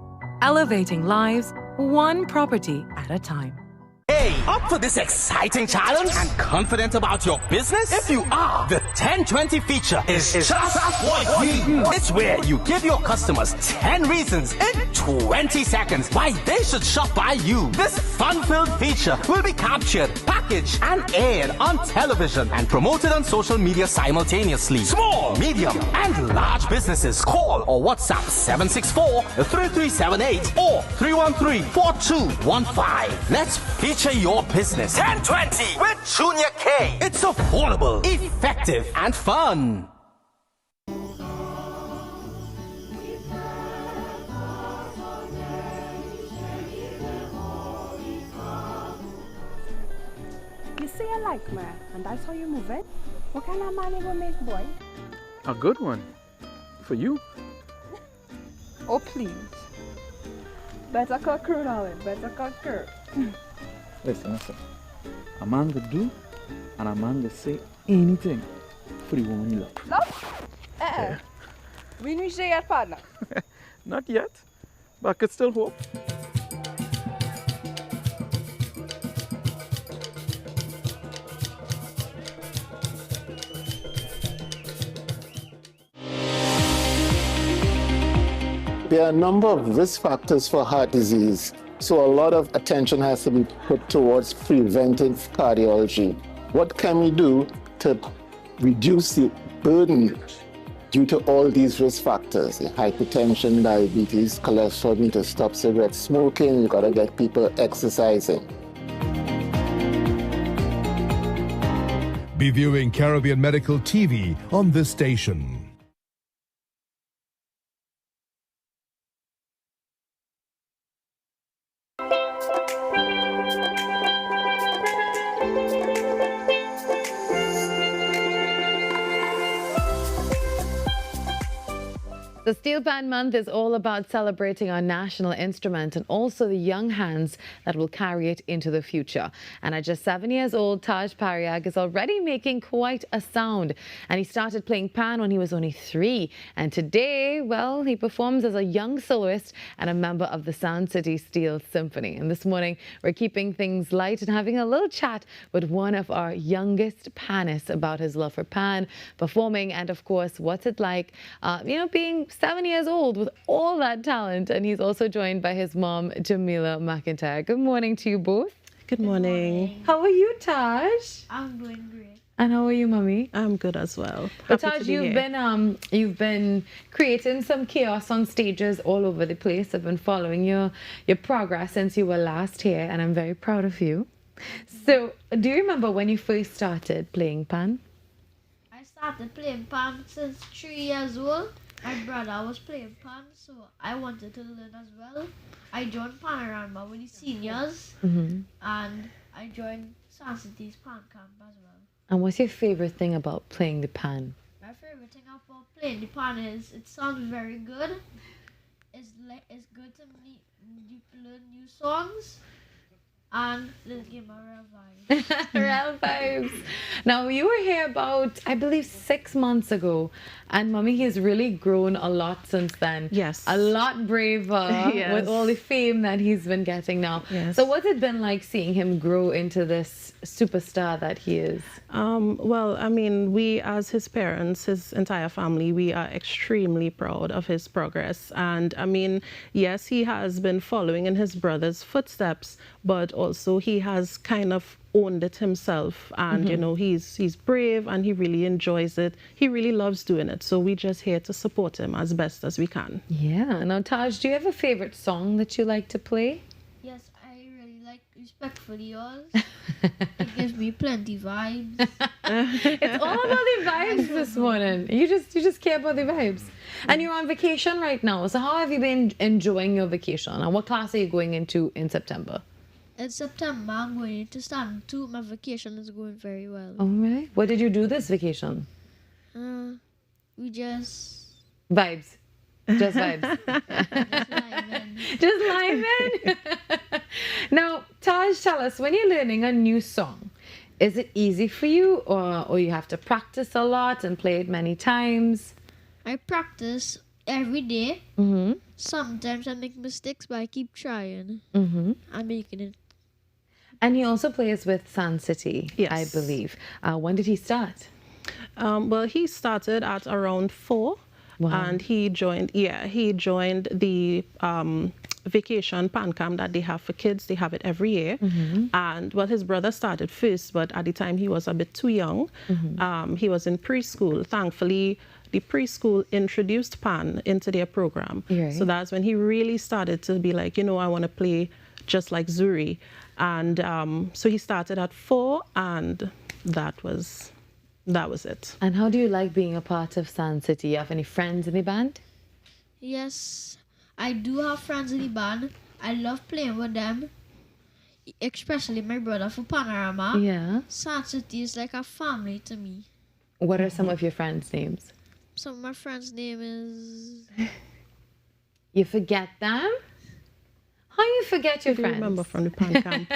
elevating lives one property at a time.
Hey, up for this exciting challenge and confident about your business? If you are, the 1020 feature is just what we do. It's where you give your customers 10 reasons in 20 seconds why they should shop by you. This fun-filled feature will be captured, packaged, and aired on television and promoted on social media simultaneously. Small, medium, and large businesses call or WhatsApp 764-3378 or 313-4215. Let's feature your business. 1020 with Junior K. It's affordable, effective, and fun.
You say you like me, and that's how you move it? What kind of man you gonna make, boy?
A good one. For you.
Oh, please. Better cut crew, darling. Better cut crew.
Listen. A man could do and a man could say anything for the woman he loves.
Love? Yeah. We reach there yet, partner?
Not yet, but I could still hope.
There are a number of risk factors for heart disease, so a lot of attention has to be put towards preventive cardiology. What can we do to reduce the burden due to all these risk factors? Hypertension, diabetes, cholesterol, need to stop cigarette smoking, you gotta get people exercising.
Be viewing Caribbean Medical TV on this station.
The Steel Pan Month is all about celebrating our national instrument and also the young hands that will carry it into the future. And at just 7 years old, Taj Pariag is already making quite a sound. And he started playing pan when he was only 3. And today, well, he performs as a young soloist and a member of the Sound City Steel Symphony. And this morning, we're keeping things light and having a little chat with one of our youngest panists about his love for pan, performing, and of course, what's it like, being 7 years old with all that talent. And he's also joined by his mom, Jamila McIntyre. Good morning to you both.
Good morning.
How are you, Taj?
I'm doing great.
And how are you, Mommy?
I'm good as well.
But Taj, you've been creating some chaos on stages all over the place. I've been following your progress since you were last here, and I'm very proud of you. So, do you remember when you first started playing pan?
I started playing pan since 3 years old. My brother was playing pan, so I wanted to learn as well. I joined Panorama with the seniors, and I joined Sound City's pan camp as well.
And what's your favorite thing about playing the pan?
My favorite thing about playing the pan is it sounds very good. It's good to learn new songs. And let's give my real vibes.
Real vibes. Now, you were here about, I believe, 6 months ago. And Mommy has really grown a lot since then.
Yes.
A lot braver
Yes.
with all the fame that he's been getting now.
Yes.
So what's it been like seeing him grow into this superstar that he is?
Well, I mean, we as his parents, his entire family, we are extremely proud of his progress. And I mean, yes, he has been following in his brother's footsteps, but also he has kind of owned it himself, and you know, he's brave and he really enjoys it. He really loves doing it, so we're just here to support him as best as we can.
Yeah. Now, Taj, do you have a favorite song that you like to play?
Yes, I really like Respectfully Yours. It gives me plenty vibes.
It's all about the vibes this morning. You just care about the vibes. And you're on vacation right now. So how have you been enjoying your vacation? And what class are you going into in September?
In September, I'm going to stand 2. My vacation is going very well.
All right. What did you do this vacation?
We just...
Vibes. Just vibes. Just live in. Now, Taj, tell us, when you're learning a new song, Is it easy for you, or you have to practice a lot and play it many times?
I practice every day.
Mm-hmm.
Sometimes I make mistakes, but I keep trying.
Mm-hmm.
I'm making it.
And he also plays with Sun City,
Yes.
I believe. When did he start?
Well, he started at around 4.
Wow.
And he joined the vacation pan camp that they have for kids. They have it every year.
Mm-hmm.
And well, his brother started first, but at the time he was a bit too young.
Mm-hmm.
He was in preschool. Thankfully, the preschool introduced pan into their program.
Right.
So that's when he really started to be like, I want to play just like Zuri. And so he started at 4, and that was it.
And how do you like being a part of Sun City? You have any friends in the band?
Yes, I do have friends in the band. I love playing with them, especially my brother for Panorama.
Yeah.
Sun City is like a family to me.
What are some of your friends' names?
Some of my friends' name is...
You forget them? How you forget your
I
friends?
remember from the pan camp.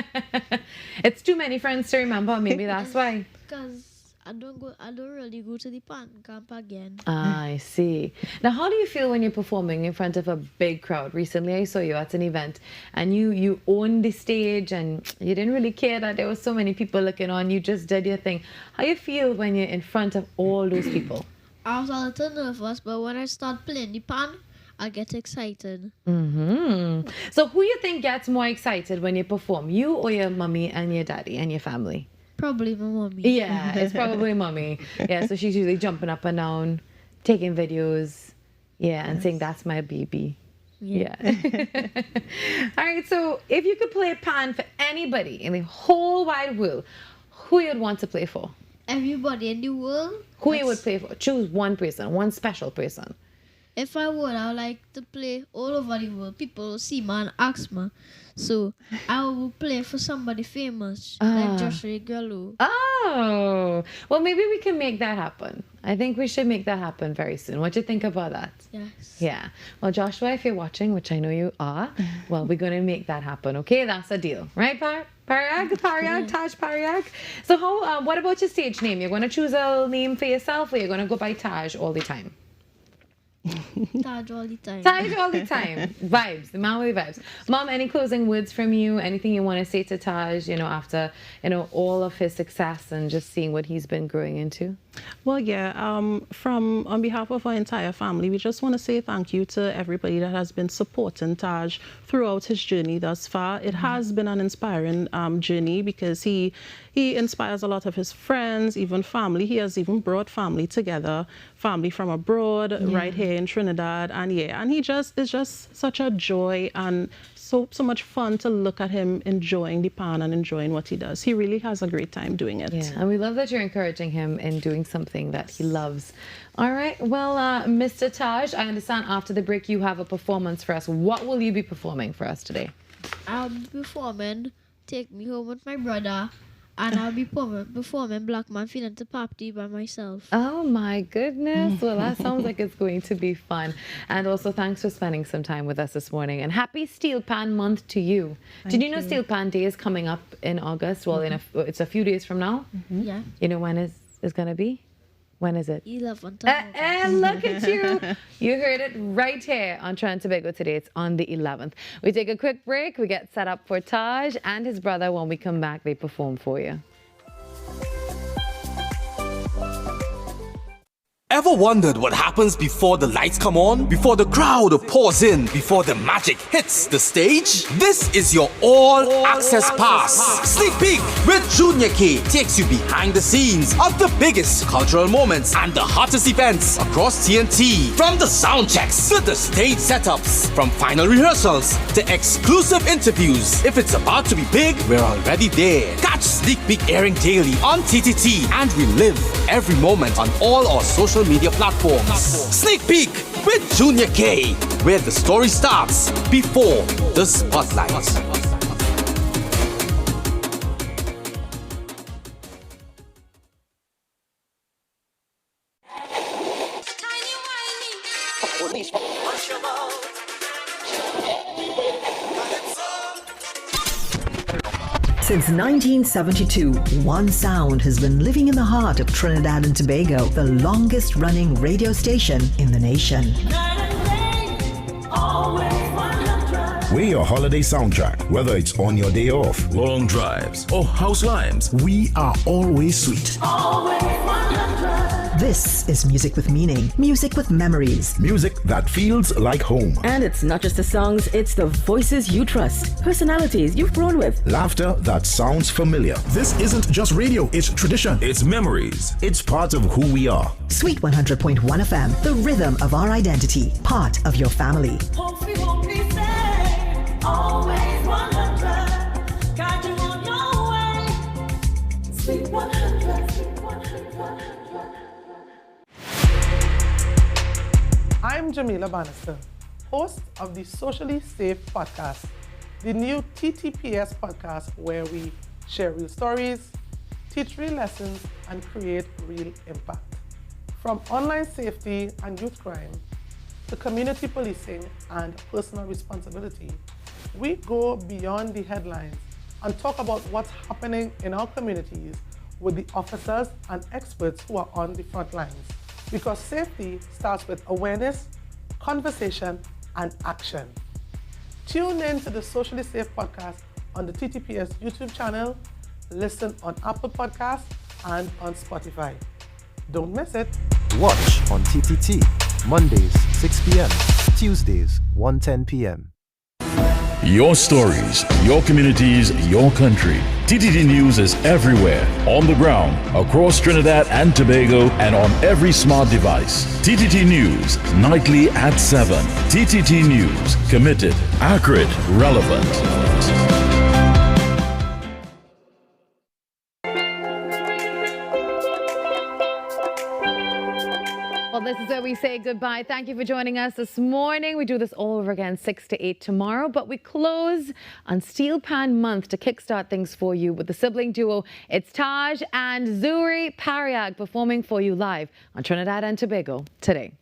It's too many friends to remember. Maybe that's why.
Because I don't really go to the pan camp again.
I see. Now, how do you feel when you're performing in front of a big crowd? Recently, I saw you at an event, and you owned the stage, and you didn't really care that there were so many people looking on. You just did your thing. How you feel when you're in front of all those people?
I was a little nervous, but when I start playing the pan, I get excited.
Mm-hmm. So, who you think gets more excited when you perform? You or your mommy and your daddy and your family?
Probably my mommy.
Yeah, it's probably mommy. Yeah, so she's usually jumping up and down, taking videos. Yeah, and saying, that's my baby. Yeah. All right, so if you could play pan for anybody in the whole wide world, who you'd want to play for?
Everybody in the world?
Who you would play for? Choose one person, one special person.
If I would like to play all over the world. People see me and ask me. So I will play for somebody famous, like Joshua Gallo.
Oh, well, maybe we can make that happen. I think we should make that happen very soon. What do you think about that?
Yes.
Yeah. Well, Joshua, if you're watching, which I know you are, well, we're going to make that happen. Okay, that's a deal, right, Parag, Taj Parag. So how? What about your stage name? You're going to choose a name for yourself, or you're going to go by Taj all the time?
Taj all the time.
Taj all the time. Vibes. The man with the vibes. Mom, any closing words from you? Anything you want to say to Taj, after, all of his success and just seeing what he's been growing into?
Well, yeah, on behalf of our entire family, we just want to say thank you to everybody that has been supporting Taj throughout his journey thus far. It has been an inspiring journey because he inspires a lot of his friends, even family. He has even brought family together, family from abroad, right here in Trinidad. And he is just such a joy and so much fun to look at him enjoying the pan and enjoying what he does. He really has a great time doing it.
Yeah, and we love that you're encouraging him in doing something that he loves. All right, well, Mr. Taj, I understand after the break you have a performance for us. What will you be performing for us today?
I'll be performing Take Me Home with my brother, and I'll be performing Black Man Feeling to Party by myself.
Oh my goodness. Well, that sounds like it's going to be fun. And also thanks for spending some time with us this morning. And happy Steel Pan Month to you. Did you know Steel Pan Day is coming up in August? Well, it's a few days from now.
Yeah.
You know when is going to be? When is it?
11th.
And look at you. You heard it right here on Trinidad and Tobago Today. It's on the 11th. We take a quick break. We get set up for Taj and his brother. When we come back, they perform for you.
Ever wondered what happens before the lights come on? Before the crowd pours in? Before the magic hits the stage? This is your all-access pass. Sneak Peek with Junior K takes you behind the scenes of the biggest cultural moments and the hottest events across TNT. From the sound checks to the stage setups, from final rehearsals to exclusive interviews. If it's about to be big, we're already there. Catch Sneak Peek airing daily on TTT and relive every moment on all our social media platforms. Sneak Peek with Junior K, where the story starts before the spotlight.
Since 1972, one sound has been living in the heart of Trinidad and Tobago, the longest running radio station in the nation.
We're your holiday soundtrack, whether it's on your day off, long drives, or house limes. We are always sweet.
This is music with meaning, music with memories.
Music that feels like home.
And it's not just the songs, it's the voices you trust, personalities you've grown with.
Laughter that sounds familiar. This isn't just radio, it's tradition. It's memories. It's part of who we are.
Sweet 100.1 FM, the rhythm of our identity, part of your family.
Always 100, got you on your way. Sweet 100, sweet 100.
I'm Jamila Bannister, host of the Socially Safe Podcast, the new TTPS podcast where we share real stories, teach real lessons, and create real impact. From online safety and youth crime to community policing and personal responsibility, we go beyond the headlines and talk about what's happening in our communities with the officers and experts who are on the front lines. Because safety starts with awareness, conversation, and action. Tune in to the Socially Safe Podcast on the TTPS YouTube channel, listen on Apple Podcasts, and on Spotify. Don't miss it.
Watch on TTT, Mondays, 6 p.m., Tuesdays, 1:10 p.m.
Your stories, your communities, your country. TTT News is everywhere, on the ground, across Trinidad and Tobago, and on every smart device. TTT News, nightly at 7. TTT News, committed, accurate, relevant.
Well, this is where we say goodbye. Thank you for joining us this morning. We do this all over again 6 to 8 tomorrow, but we close on Steel Pan Month to kickstart things for you with the sibling duo. It's Taj and Zuri Pariag performing for you live on Trinidad and Tobago today.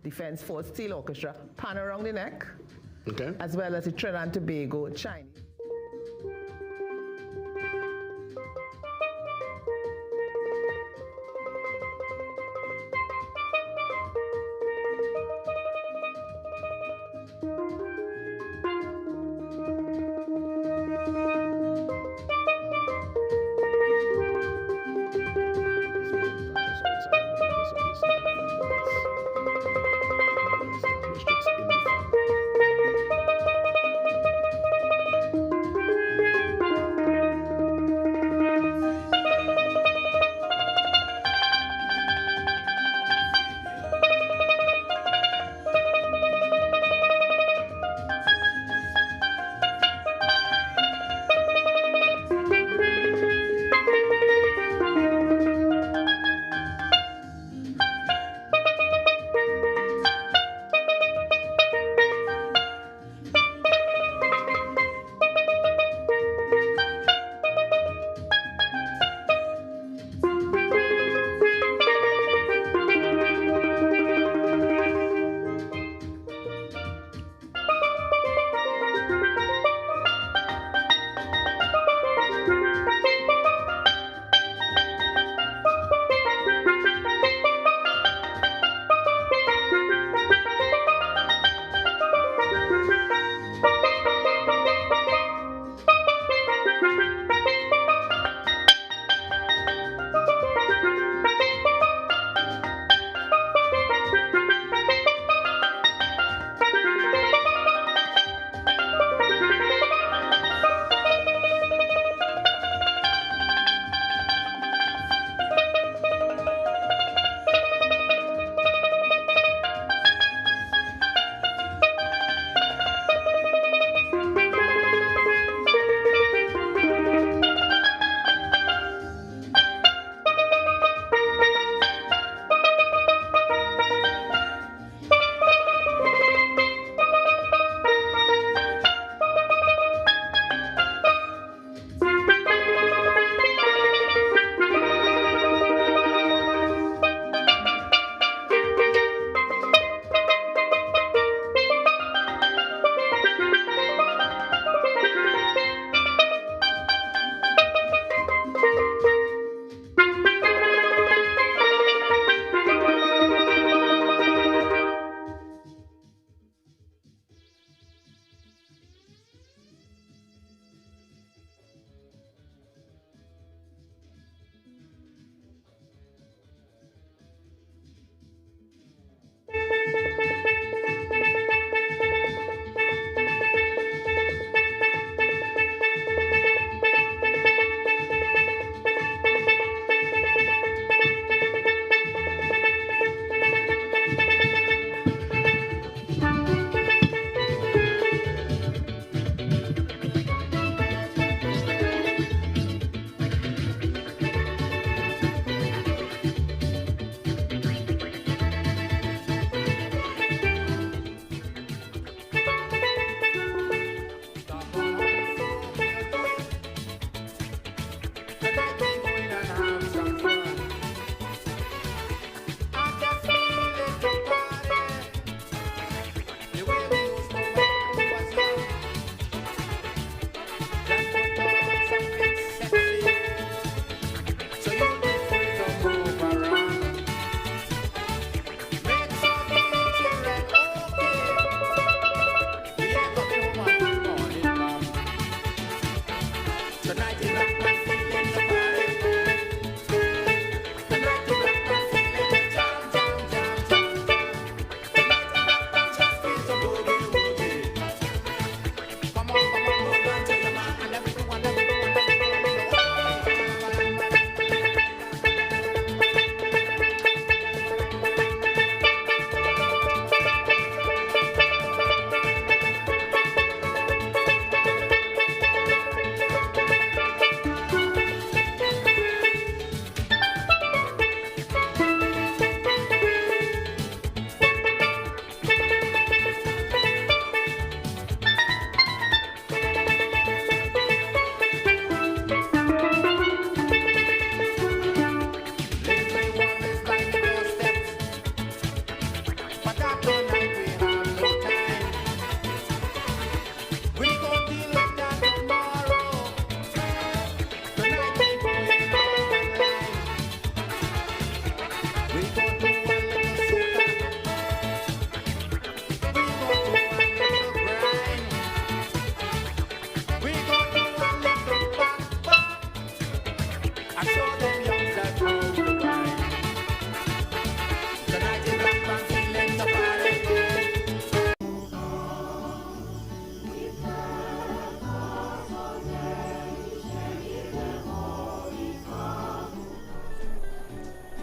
Defense Force Steel Orchestra, pan around the neck,
Okay.
as well as the Trinidad and Tobago Chinese.
Tonight is black man feeling the party. Tonight is black man feeling the jam, jam, jam, jam, jam. Tonight is black man just feel the boogie, boogie. Come on, hold on to your man and everyone, everyone,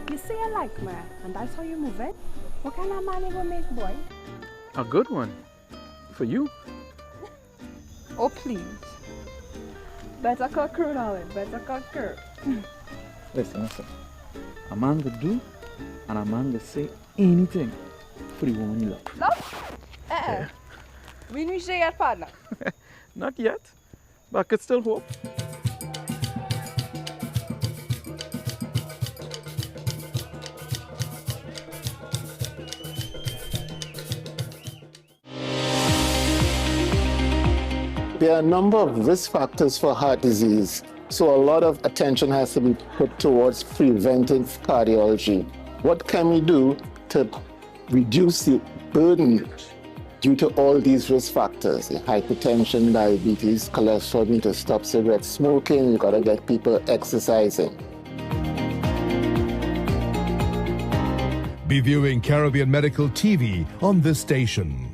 You say you like me, and that's how you move it? What kind of man you gonna make, boy?
A good one. For you.
Oh, please. Better cut crew, darling. Better cut crew.
Listen. A man could do and a man could say anything for the woman you love.
Love?
Yeah.
We need to share your partner.
Not yet, but I could still hope.
There are a number of risk factors for heart disease, so a lot of attention has to be put towards preventive cardiology. What can we do to reduce the burden due to all these risk factors? Hypertension, diabetes, cholesterol, need to stop cigarette smoking, you gotta get people exercising.
Be viewing Caribbean Medical TV on this station.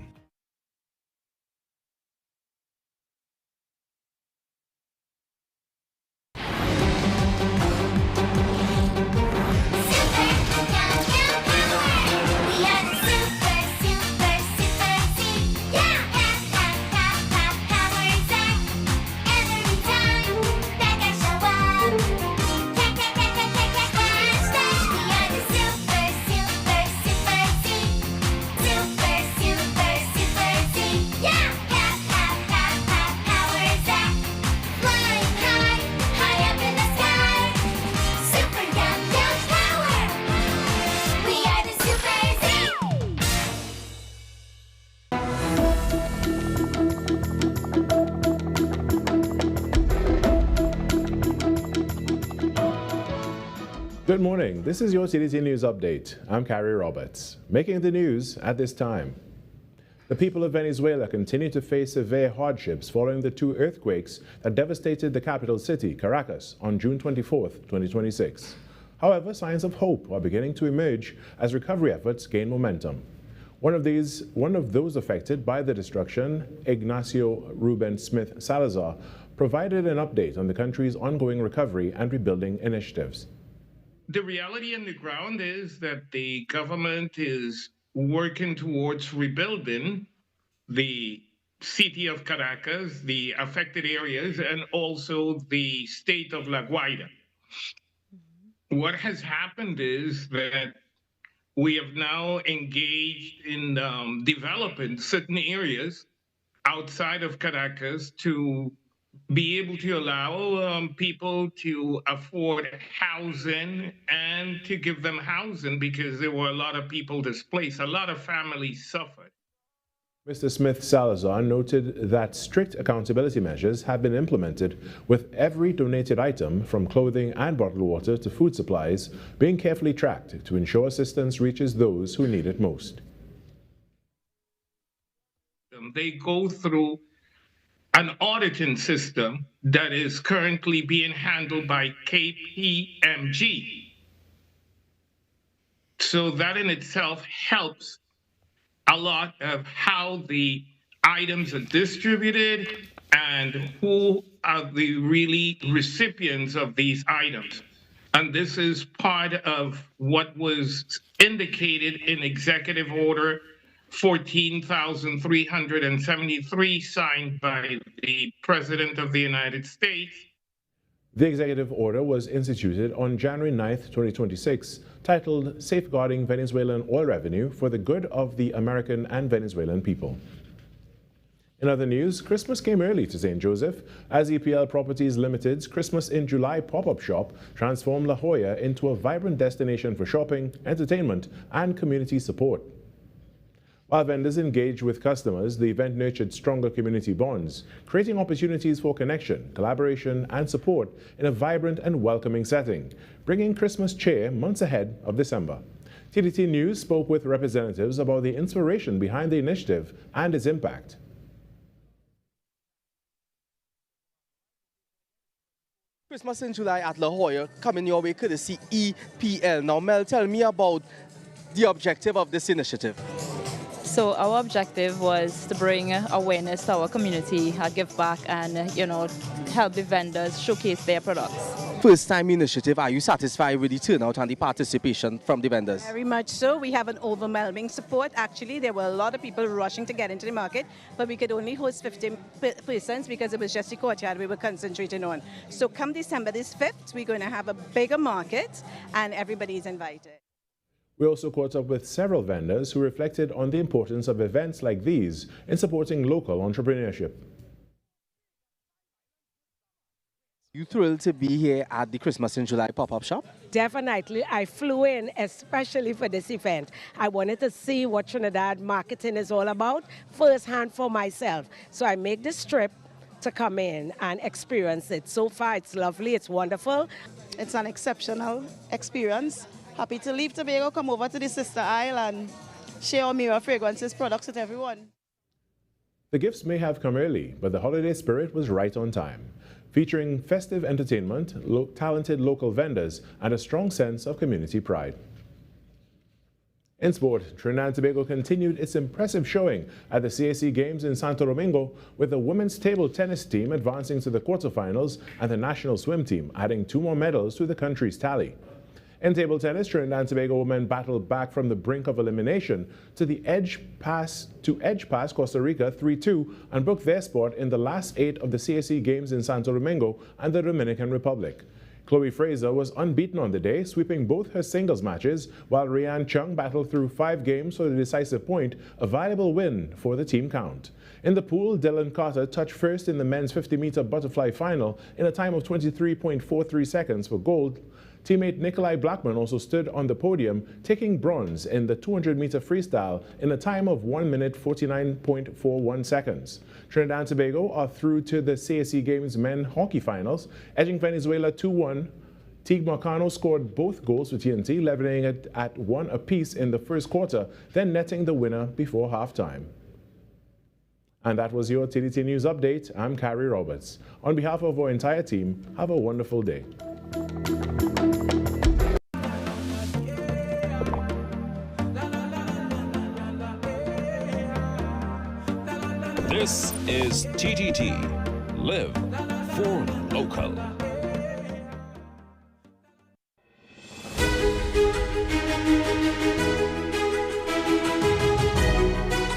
Good morning. This is your TTT News Update. I'm Carrie Roberts. Making the news at this time. The people of Venezuela continue to face severe hardships following the two earthquakes that devastated the capital city, Caracas, on June 24, 2026. However, signs of hope are beginning to emerge as recovery efforts gain momentum. One of those affected by the destruction, Ignacio Ruben Smith Salazar, provided an update on the country's ongoing recovery and rebuilding initiatives.
The reality on the ground is that the government is working towards rebuilding the city of Caracas, the affected areas, and also the state of La Guaira. What has happened is that we have now engaged in developing certain areas outside of Caracas to be able to allow people to afford housing and to give them housing because there were a lot of people displaced. A lot of families suffered.
Mr. Smith Salazar noted that strict accountability measures have been implemented, with every donated item, from clothing and bottled water to food supplies, being carefully tracked to ensure assistance reaches those who need it most.
They go through an auditing system that is currently being handled by KPMG. So that in itself helps a lot of how the items are distributed and who are the really recipients of these items. And this is part of what was indicated in Executive Order 14,373 signed by the President of the United States.
The executive order was instituted on January 9, 2026, titled Safeguarding Venezuelan Oil Revenue for the Good of the American and Venezuelan People. In other news, Christmas came early to St. Joseph as EPL Properties Limited's Christmas in July pop-up shop transformed La Jolla into a vibrant destination for shopping, entertainment, and community support. While vendors engaged with customers, the event nurtured stronger community bonds, creating opportunities for connection, collaboration, and support in a vibrant and welcoming setting, bringing Christmas cheer months ahead of December. TTT News spoke with representatives about the inspiration behind the initiative and its impact.
Christmas in July at La Jolla, coming your way courtesy EPL. Now, Mel, tell me about the objective of this initiative.
So our objective was to bring awareness to our community, give back, and help the vendors showcase their products.
First time initiative, are you satisfied with the turnout and the participation from the vendors?
Very much so. We have an overwhelming support. Actually, there were a lot of people rushing to get into the market, but we could only host 50 persons because it was just the courtyard we were concentrating on. So come December this 5th, we're going to have a bigger market and everybody's invited.
We also caught up with several vendors who reflected on the importance of events like these in supporting local entrepreneurship.
You thrilled to be here at the Christmas in July pop-up shop?
Definitely. I flew in especially for this event. I wanted to see what Trinidad marketing is all about firsthand for myself. So I made this trip to come in and experience it. So far, it's lovely. It's wonderful.
It's an exceptional experience. Happy to leave Tobago, come over to the sister isle and share our Mira Fragrances products with everyone.
The gifts may have come early, but the holiday spirit was right on time, featuring festive entertainment, talented local vendors, and a strong sense of community pride. In sport, Trinidad and Tobago continued its impressive showing at the CAC Games in Santo Domingo, with the women's table tennis team advancing to the quarterfinals and the national swim team adding 2 more medals to the country's tally. In table tennis, Trinidad and Tobago women battled back from the brink of elimination to edge pass Costa Rica 3-2 and booked their spot in the last 8 of the CAC Games in Santo Domingo and the Dominican Republic. Chloe Fraser was unbeaten on the day, sweeping both her singles matches, while Rianne Chung battled through 5 games for the decisive point, a valuable win for the team count. In the pool, Dylan Carter touched first in the men's 50-meter butterfly final in a time of 23.43 seconds for gold. Teammate Nikolai Blackman also stood on the podium, taking bronze in the 200-meter freestyle in a time of 1 minute 49.41 seconds. Trinidad and Tobago are through to the CAC Games men hockey finals, edging Venezuela 2-1. Teague Marcano scored both goals for TNT, leveling it at 1 apiece in the first quarter, then netting the winner before halftime. And that was your TTT News Update. I'm Carrie Roberts. On behalf of our entire team, have a wonderful day.
This is TTT. Live for local.